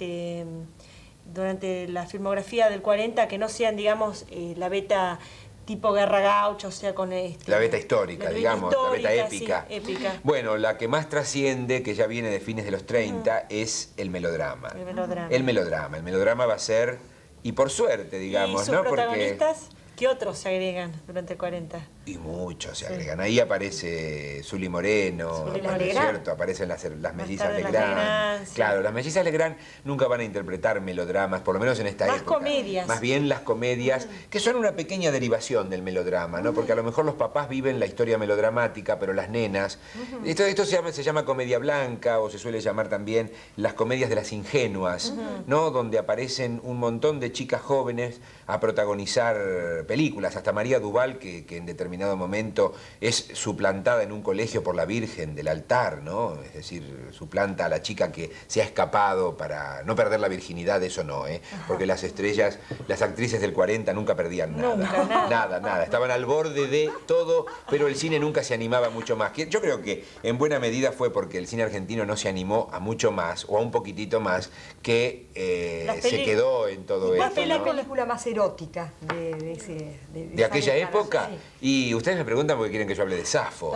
durante la filmografía del 40 que no sean, digamos, la beta tipo Guerra Gaucha, o sea, con la beta histórica, digamos, la beta épica. Sí, épica. Bueno, la que más trasciende, que ya viene de fines de los 30, es el melodrama. El melodrama. El melodrama. El melodrama va a ser, y por suerte, digamos, ¿Y sus ¿no? protagonistas? ¿Qué otros se agregan durante el 40? Y muchos se agregan. Ahí aparece Zuli Moreno, ¿cierto? Aparecen las mellizas Legrand. Sí. Claro, las mellizas Legrand nunca van a interpretar melodramas, por lo menos en esta época. Más comedias. Más bien las comedias, que son una pequeña derivación del melodrama, ¿no? Porque a lo mejor los papás viven la historia melodramática, pero las nenas... Esto se llama comedia blanca, o se suele llamar también las comedias de las ingenuas, ¿no? Donde aparecen un montón de chicas jóvenes a protagonizar películas, hasta María Duval, que en determinado momento es suplantada en un colegio por la Virgen del altar, ¿no? Es decir, suplanta a la chica que se ha escapado para no perder la virginidad, eso no, ¿eh? Porque las estrellas, las actrices del 40 nunca perdían nada. Nunca, nada. Estaban al borde de todo, pero el cine nunca se animaba mucho más. Yo creo que en buena medida fue porque el cine argentino no se animó a mucho más, o a un poquitito más, que se quedó en todo esto. ¿Cuál es la película más erótica de aquella época? Y ustedes me preguntan porque quieren que yo hable de Safo.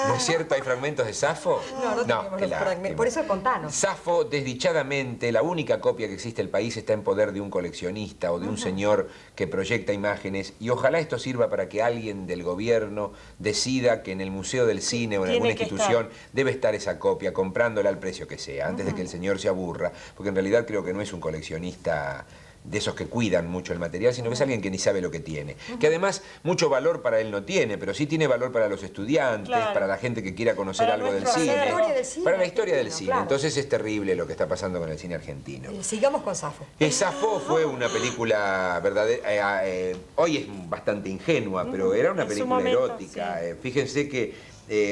¿No es cierto? ¿Hay fragmentos de Safo? No tenemos los fragmentos. Por eso contanos. Safo, desdichadamente, la única copia que existe en el país está en poder de un coleccionista o de un señor que proyecta imágenes, y ojalá esto sirva para que alguien del gobierno decida que en el Museo del Cine o en alguna institución debe estar esa copia, comprándola al precio que sea, antes de que el señor se aburra, porque en realidad creo que no es un coleccionista de esos que cuidan mucho el material, sino que es alguien que ni sabe lo que tiene. Que además mucho valor para él no tiene, pero sí tiene valor para los estudiantes, para la gente que quiera conocer algo del cine. Para la historia del cine. Claro. Entonces es terrible lo que está pasando con el cine argentino. Sigamos con Safo. Safo fue una película verdadera, hoy es bastante ingenua, pero era una película erótica. Fíjense que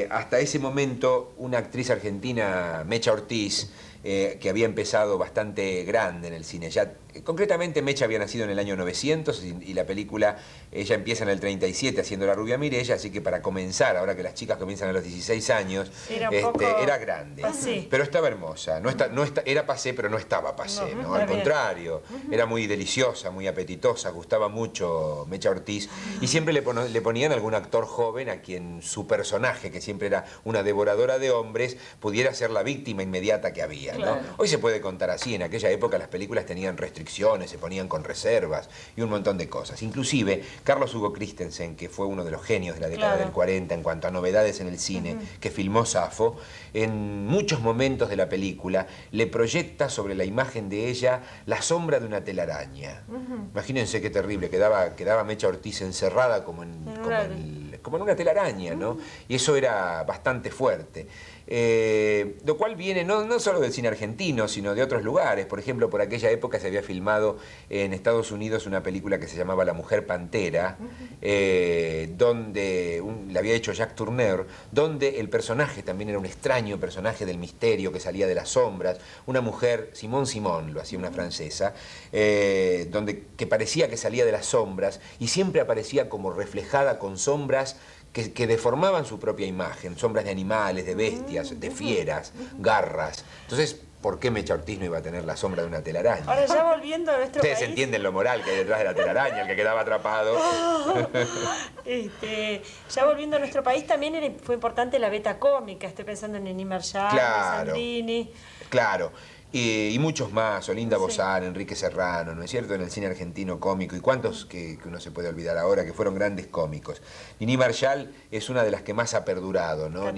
hasta ese momento una actriz argentina, Mecha Ortiz, que había empezado bastante grande en el cine. Ya, concretamente, Mecha había nacido en el año 900 y la película, ella empieza en el 37 haciendo La rubia Mireya, así que para comenzar, ahora que las chicas comienzan a los 16 años, era grande. Pero estaba hermosa. Era pasé, pero no estaba pasé, ¿no? Al contrario, era muy deliciosa, muy apetitosa, gustaba mucho Mecha Ortiz. Y siempre le ponían algún actor joven a quien su personaje, que siempre era una devoradora de hombres, pudiera ser la víctima inmediata que había. ¿no? Hoy se puede contar así, en aquella época las películas tenían restricciones, se ponían con reservas y un montón de cosas. Inclusive, Carlos Hugo Christensen, que fue uno de los genios de la década del 40 en cuanto a novedades en el cine, que filmó Safo, en muchos momentos de la película le proyecta sobre la imagen de ella la sombra de una telaraña. Imagínense qué terrible, quedaba Mecha Ortiz encerrada como en una telaraña, ¿no? Y eso era bastante fuerte. Lo cual viene no solo del cine argentino, sino de otros lugares. Por ejemplo, por aquella época se había filmado en Estados Unidos una película que se llamaba La Mujer Pantera, donde la había hecho Jacques Tourneur, donde el personaje también era un extraño personaje del misterio que salía de las sombras, una mujer, Simone, lo hacía una francesa, que parecía que salía de las sombras y siempre aparecía como reflejada con sombras que deformaban su propia imagen, sombras de animales, de bestias, de fieras, garras. Entonces, ¿por qué Mecha Ortiz no iba a tener la sombra de una telaraña? Ahora, ya volviendo a nuestro Ustedes país... entienden lo moral que hay detrás de la telaraña, el que quedaba atrapado. Ya volviendo a nuestro país, también fue importante la beta cómica. Estoy pensando en Nini Marshall, Sandrini... Claro. Y muchos más, Olinda Bozán, Enrique Serrano, ¿no es cierto?, en el cine argentino cómico, y cuántos que uno se puede olvidar ahora, que fueron grandes cómicos. Nini Marshall es una de las que más ha perdurado, ¿no?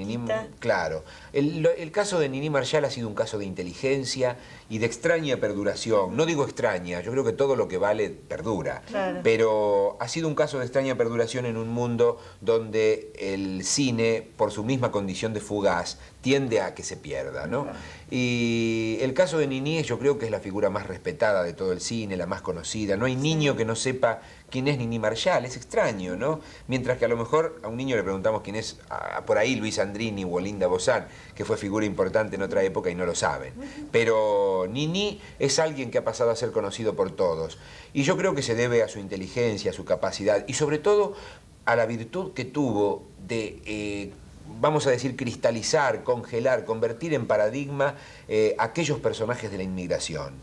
Claro. El caso de Nini Marshall ha sido un caso de inteligencia y de extraña perduración. No digo extraña, yo creo que todo lo que vale perdura. Claro. Pero ha sido un caso de extraña perduración en un mundo donde el cine, por su misma condición de fugaz, tiende a que se pierda, ¿no? Claro. Y el caso de Nini yo creo que es la figura más respetada de todo el cine, la más conocida. No hay niño que no sepa quién es Nini Marshall, es extraño, ¿no? Mientras que a lo mejor a un niño le preguntamos quién es por ahí Luis Sandrini o Olinda Bozán, que fue figura importante en otra época y no lo saben. Pero Nini es alguien que ha pasado a ser conocido por todos. Y yo creo que se debe a su inteligencia, a su capacidad y sobre todo a la virtud que tuvo de... vamos a decir, cristalizar, congelar, convertir en paradigma aquellos personajes de la inmigración.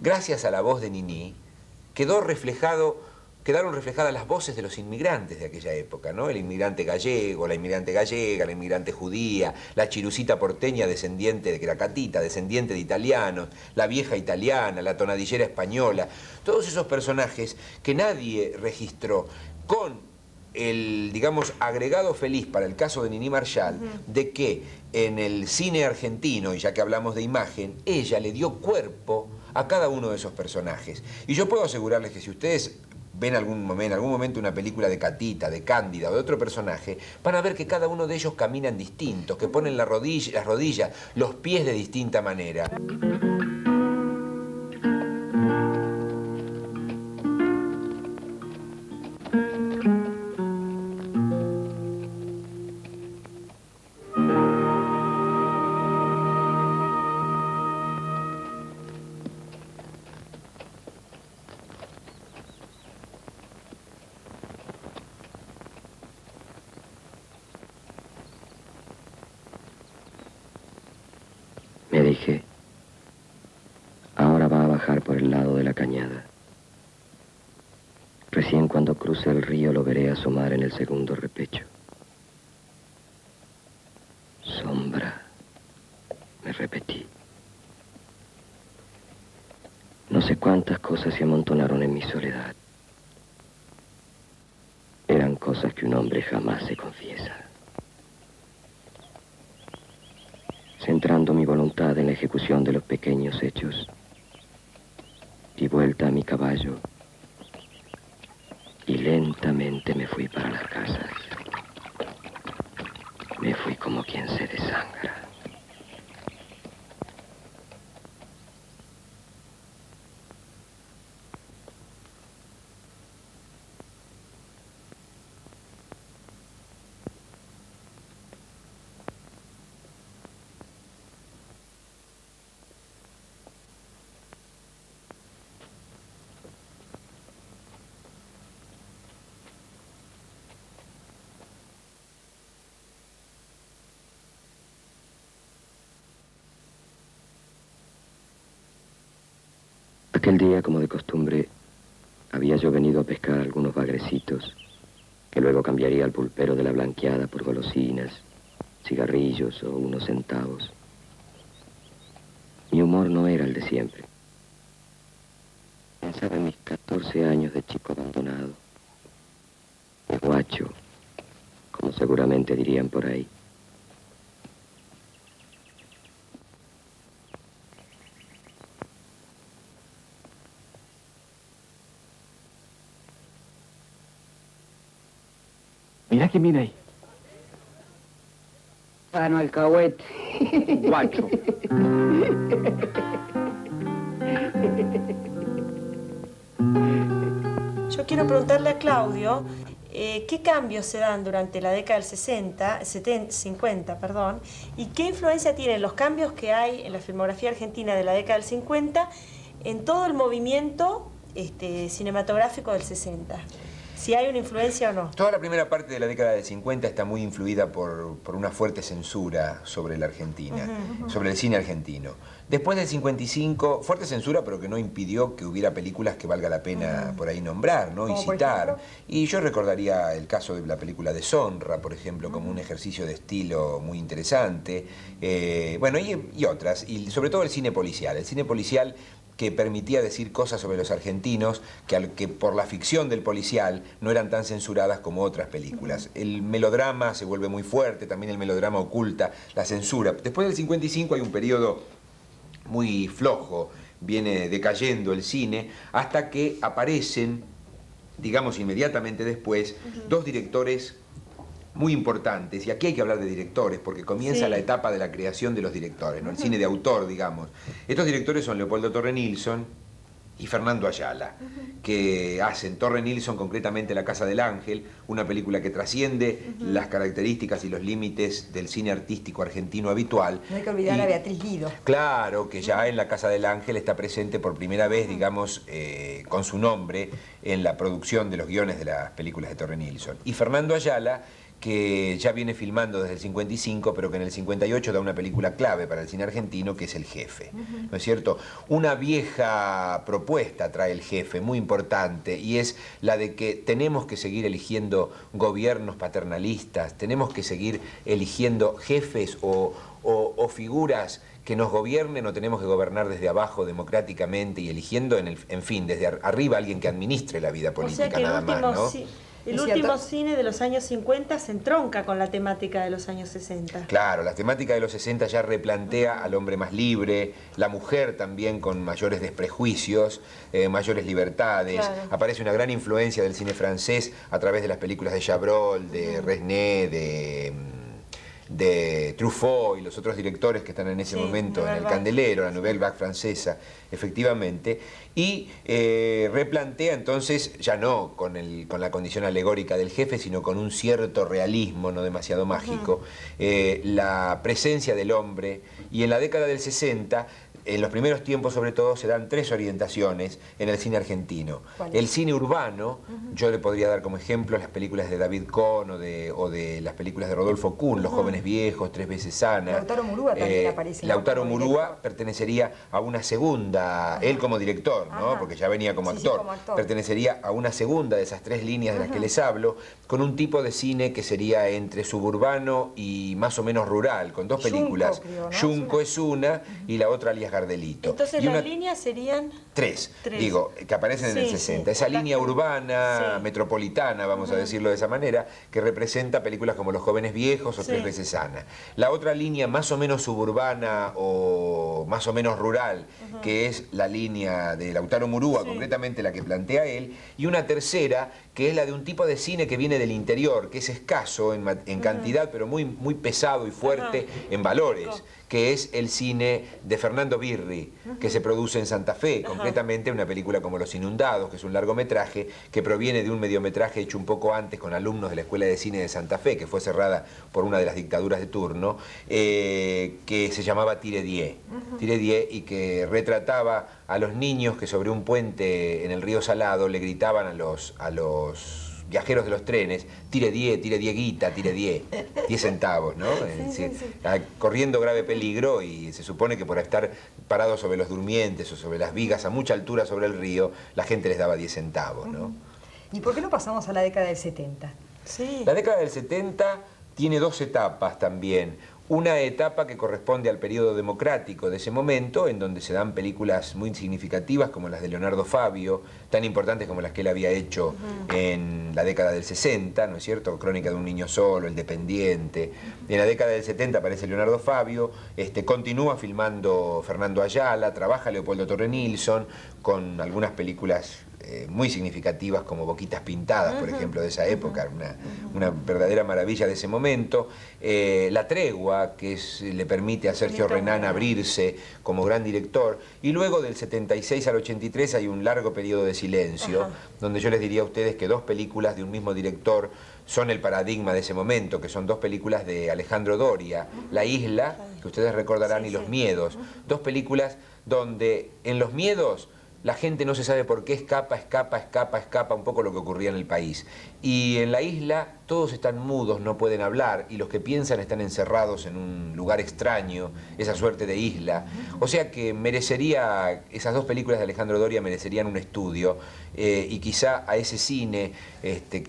Gracias a la voz de Nini, quedaron reflejadas las voces de los inmigrantes de aquella época, ¿no? El inmigrante gallego, la inmigrante gallega, la inmigrante judía, la chirucita porteña descendiente de Cracatita, descendiente de italianos, la vieja italiana, la tonadillera española, todos esos personajes que nadie registró con el, digamos, agregado feliz para el caso de Nini Marshall, de que en el cine argentino, y ya que hablamos de imagen, ella le dio cuerpo a cada uno de esos personajes. Y yo puedo asegurarles que si ustedes ven en algún momento una película de Catita, de Cándida o de otro personaje, van a ver que cada uno de ellos caminan distintos, que ponen las rodillas, los pies de distinta manera. Me dije, ahora va a bajar por el lado de la cañada. Recién cuando cruce el río lo veré asomar en el segundo repecho. Sombra, me repetí. No sé cuántas cosas se amontonaron en mi soledad. Eran cosas que un hombre jamás se confiesa. Centrando mi voluntad en la ejecución de los pequeños hechos, di vuelta a mi caballo y lentamente me fui para las casas. Me fui como quien se desangra. Aquel día, como de costumbre, había yo venido a pescar algunos bagrecitos que luego cambiaría al pulpero de la blanqueada por golosinas, cigarrillos o unos centavos. Mi humor humor no era el de siempre. Pensaba en mis 14 años de chico abandonado, de guacho, como seguramente dirían por ahí. Mira quién viene ahí. Bueno, alcahuete. Guacho. Yo quiero preguntarle a Claudio, ¿qué cambios se dan durante la década del 50, perdón, y qué influencia tienen los cambios que hay en la filmografía argentina de la década del 50 en todo el movimiento cinematográfico del 60? Si hay una influencia o no. Toda la primera parte de la década del 50 está muy influida por una fuerte censura sobre la Argentina, sobre el cine argentino. Después del 55, fuerte censura, pero que no impidió que hubiera películas que valga la pena por ahí nombrar, ¿no? Y citar. Y yo recordaría el caso de la película Deshonra, por ejemplo, como un ejercicio de estilo muy interesante. Bueno, y otras. Y sobre todo el cine policial. El cine policial que permitía decir cosas sobre los argentinos que por la ficción del policial no eran tan censuradas como otras películas. El melodrama se vuelve muy fuerte, también el melodrama oculta la censura. Después del 55 hay un periodo muy flojo, viene decayendo el cine, hasta que aparecen, digamos inmediatamente después, dos directores muy importantes, y aquí hay que hablar de directores, porque comienza la etapa de la creación de los directores, ¿no? El cine de autor, digamos. Estos directores son Leopoldo Torre Nilsson y Fernando Ayala, que hacen Torre Nilsson, concretamente La Casa del Ángel, una película que trasciende las características y los límites del cine artístico argentino habitual. No hay que olvidar a Beatriz Guido. Claro, que ya en La Casa del Ángel está presente por primera vez, digamos, con su nombre, en la producción de los guiones de las películas de Torre Nilsson. Y Fernando Ayala, que ya viene filmando desde el 55, pero que en el 58 da una película clave para el cine argentino, que es El Jefe, ¿no es cierto? Una vieja propuesta trae El Jefe, muy importante, y es la de que tenemos que seguir eligiendo gobiernos paternalistas, tenemos que seguir eligiendo jefes o figuras que nos gobiernen, o tenemos que gobernar desde abajo democráticamente y eligiendo, en fin, desde arriba alguien que administre la vida política, o sea que nada más, ¿no? El último cine de los años 50 se entronca con la temática de los años 60. Claro, la temática de los 60 ya replantea al hombre más libre, la mujer también con mayores desprejuicios, mayores libertades. Claro. Aparece una gran influencia del cine francés a través de las películas de Chabrol, de Resnais, de Truffaut y los otros directores que están en ese momento en el candelero, la Nouvelle Vague francesa, efectivamente, y replantea entonces, ya no con la condición alegórica del jefe, sino con un cierto realismo, no demasiado mágico, la presencia del hombre. Y en la década del 60, en los primeros tiempos sobre todo, se dan tres orientaciones en el cine argentino. El cine urbano, yo le podría dar como ejemplo las películas de David Cohn o de las películas de Rodolfo Kuhn, Los jóvenes viejos, Tres veces Ana. Lautaro Murúa también aparece. Lautaro Murúa pertenecería a una segunda, él como director, ¿no? Porque ya venía como actor. Como actor. Pertenecería a una segunda de esas tres líneas de las que les hablo, con un tipo de cine que sería entre suburbano y más o menos rural, con dos películas. Junco es una y la otra Alias Gardelito. Entonces las líneas serían... Tres, digo, que aparecen en el 60. Esa línea urbana, metropolitana, vamos a decirlo de esa manera, que representa películas como Los jóvenes viejos o Tres veces Ana. La otra línea más o menos suburbana o más o menos rural, que es la línea de Lautaro Murúa, concretamente la que plantea él, y una tercera, que es la de un tipo de cine que viene del interior, que es escaso en cantidad, pero muy, muy pesado y fuerte en valores, que es el cine de Fernando Birri, que se produce en Santa Fe, concretamente una película como Los Inundados, que es un largometraje que proviene de un mediometraje hecho un poco antes con alumnos de la Escuela de Cine de Santa Fe, que fue cerrada por una de las dictaduras de turno, que se llamaba Tire Die, y que retrataba a los niños que sobre un puente en el río Salado le gritaban a los viajeros de los trenes, tire 10 guita, tire 10 centavos, ¿no? Corriendo grave peligro, y se supone que por estar parados sobre los durmientes o sobre las vigas a mucha altura sobre el río, la gente les daba 10 centavos, ¿no? ¿Y por qué no pasamos a la década del 70? La década del 70 tiene dos etapas también. Una etapa que corresponde al periodo democrático de ese momento, en donde se dan películas muy significativas como las de Leonardo Fabio, tan importantes como las que él había hecho en la década del 60, ¿no es cierto? Crónica de un niño solo, El Dependiente. En la década del 70 aparece Leonardo Fabio, continúa filmando Fernando Ayala, trabaja Leopoldo Torre Nilsson, con algunas películas muy significativas como Boquitas Pintadas, por ejemplo, de esa época, una verdadera maravilla de ese momento. La Tregua, que le permite a Sergio Renán abrirse como gran director, y luego del 76 al 83 hay un largo periodo de silencio, donde yo les diría a ustedes que dos películas de un mismo director son el paradigma de ese momento, que son dos películas de Alejandro Doria, La Isla, que ustedes recordarán, y Los Miedos. Dos películas donde en Los Miedos la gente no se sabe por qué escapa, un poco lo que ocurría en el país. Y en La Isla todos están mudos, no pueden hablar, y los que piensan están encerrados en un lugar extraño, esa suerte de isla. O sea que esas dos películas de Alejandro Doria merecerían un estudio, y quizá a ese cine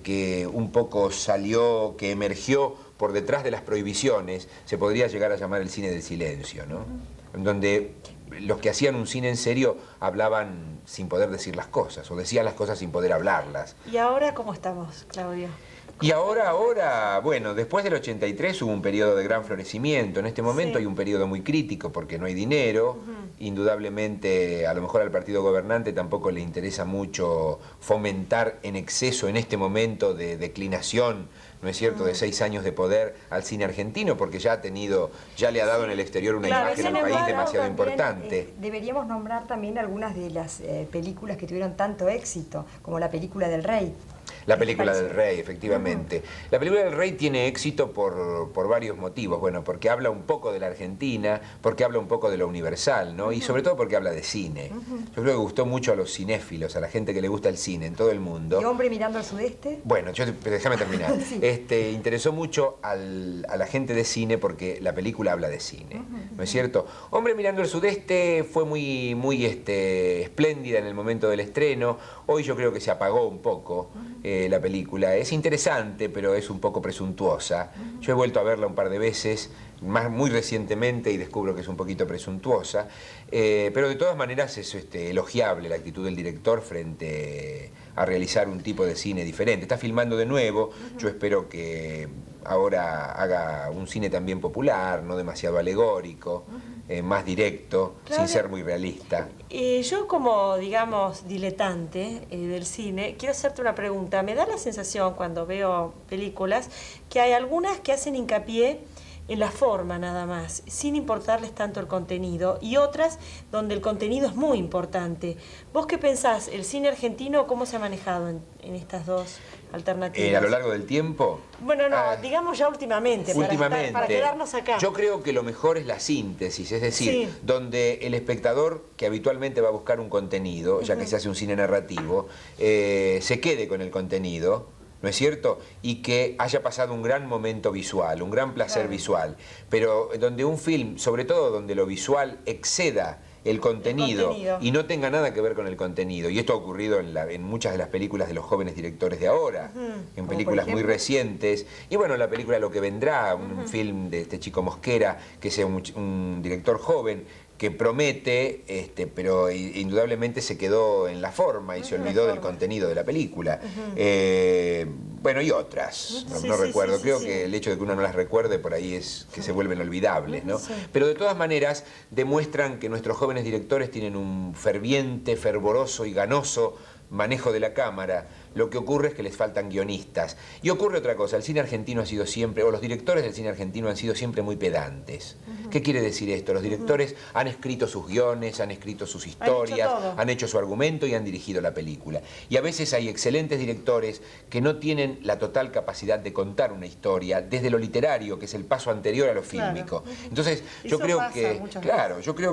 que un poco salió, que emergió por detrás de las prohibiciones, se podría llegar a llamar el cine del silencio, ¿no? En donde los que hacían un cine en serio hablaban sin poder decir las cosas, o decían las cosas sin poder hablarlas. ¿Y ahora cómo estamos, Claudio? Y ahora, bueno, después del 83 hubo un periodo de gran florecimiento. En este momento hay un periodo muy crítico porque no hay dinero. Indudablemente, a lo mejor al partido gobernante tampoco le interesa mucho fomentar en exceso en este momento de declinación, ¿no es cierto?, de 6 años de poder al cine argentino, porque ya le ha dado en el exterior una imagen al país demasiado importante. Deberíamos nombrar también algunas de las películas que tuvieron tanto éxito, como la película del Rey. La película del Rey, efectivamente. La película del Rey tiene éxito por varios motivos. Bueno, porque habla un poco de la Argentina, porque habla un poco de lo universal, ¿no? Y sobre todo porque habla de cine. Yo creo que gustó mucho a los cinéfilos, a la gente que le gusta el cine en todo el mundo. ¿Y Hombre mirando al sudeste? Bueno, déjame terminar. Sí. Interesó mucho a la gente de cine porque la película habla de cine, ¿no es cierto? Hombre mirando al sudeste fue muy espléndida en el momento del estreno. Hoy yo creo que se apagó un poco la película. Es interesante, pero es un poco presuntuosa. Yo he vuelto a verla un par de veces, muy recientemente, y descubro que es un poquito presuntuosa. Pero de todas maneras es elogiable la actitud del director frente a realizar un tipo de cine diferente. Está filmando de nuevo. Yo espero que ahora haga un cine también popular, no demasiado alegórico, más directo, sin ser muy realista. Yo como, digamos, diletante del cine, quiero hacerte una pregunta. Me da la sensación cuando veo películas que hay algunas que hacen hincapié en la forma nada más, sin importarles tanto el contenido, y otras donde el contenido es muy importante. ¿Vos qué pensás? ¿El cine argentino cómo se ha manejado en estas dos alternativas? ¿A lo largo del tiempo? Bueno, no, digamos ya últimamente, para quedarnos acá. Yo creo que lo mejor es la síntesis, es decir, donde el espectador, que habitualmente va a buscar un contenido, ya que se hace un cine narrativo, se quede con el contenido, ¿no es cierto? Y que haya pasado un gran momento visual, un gran placer visual, pero donde un film, sobre todo donde lo visual exceda el contenido y no tenga nada que ver con el contenido. Y esto ha ocurrido en muchas de las películas de los jóvenes directores de ahora, en películas muy recientes. Y bueno, la película Lo que vendrá, un film de este chico Mosquera, que es un director joven, que promete, pero indudablemente se quedó en la forma y se olvidó del contenido de la película. Bueno, y otras, no recuerdo. Creo que el hecho de que uno no las recuerde por ahí es que se vuelven olvidables, ¿no? Pero de todas maneras demuestran que nuestros jóvenes directores tienen un ferviente, fervoroso y ganoso manejo de la cámara. Lo que ocurre es que les faltan guionistas. Y ocurre otra cosa, el cine argentino ha sido siempre, o los directores del cine argentino han sido siempre muy pedantes. ¿Qué quiere decir esto? Los directores han escrito sus guiones, han escrito sus historias, han hecho su argumento y han dirigido la película. Y a veces hay excelentes directores que no tienen la total capacidad de contar una historia desde lo literario, que es el paso anterior a lo fílmico. Entonces, yo creo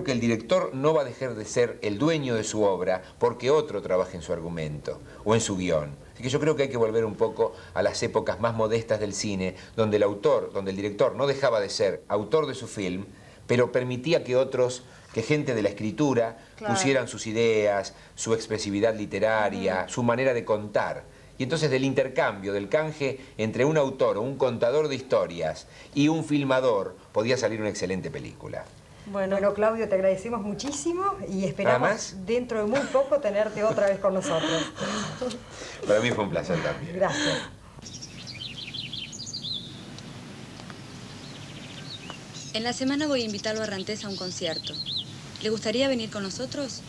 que el director no va a dejar de ser el dueño de su obra porque otro trabaje en su argumento o en su guión. Así que yo creo que hay que volver un poco a las épocas más modestas del cine, donde el director no dejaba de ser autor de su film, pero permitía que gente de la escritura pusieran sus ideas, su expresividad literaria, su manera de contar. Y entonces del intercambio, del canje entre un autor o un contador de historias y un filmador, podía salir una excelente película. Bueno, Claudio, te agradecemos muchísimo y esperamos dentro de muy poco tenerte otra vez con nosotros. Para mí fue un placer también. Gracias. En la semana voy a invitarlo a Rantés a un concierto. ¿Le gustaría venir con nosotros?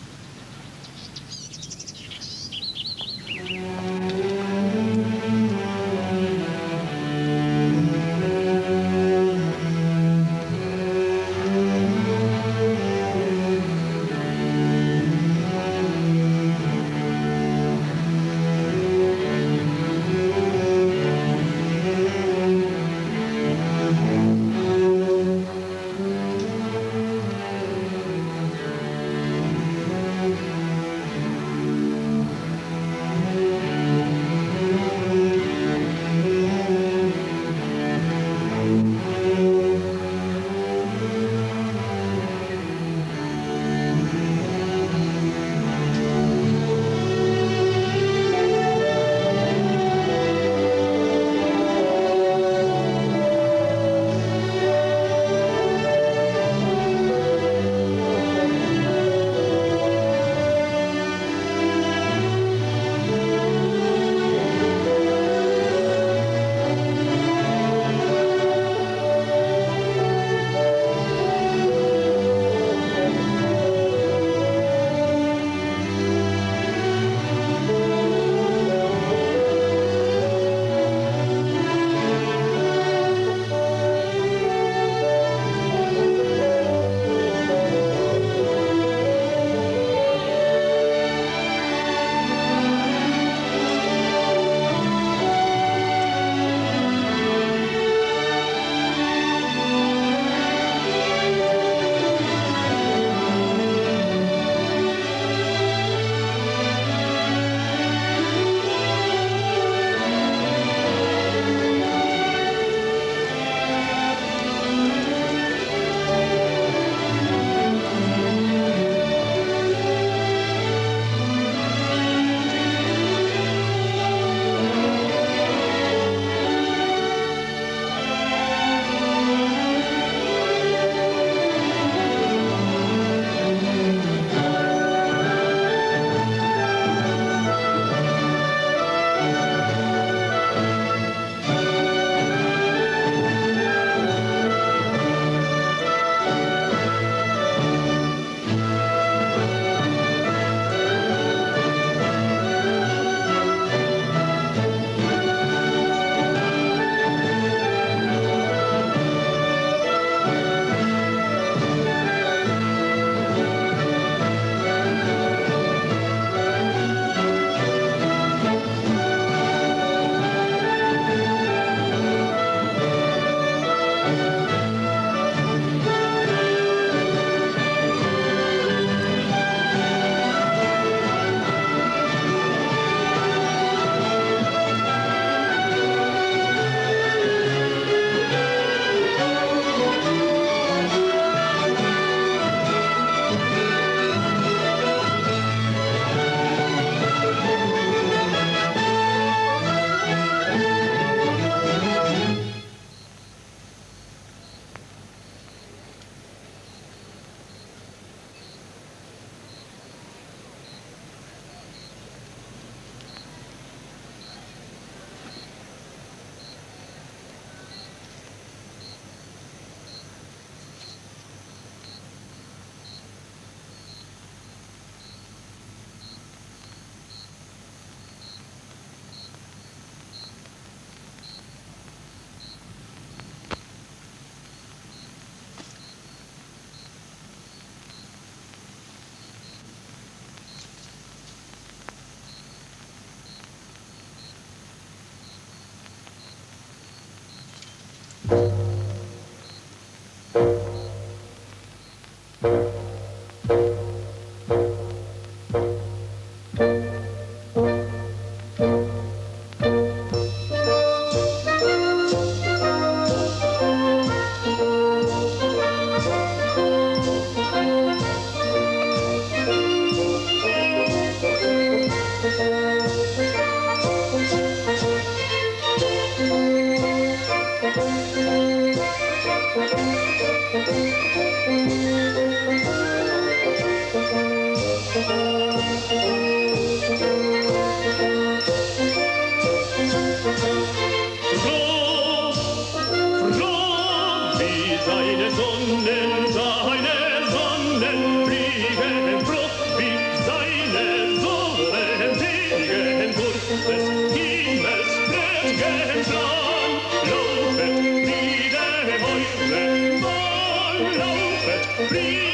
Free!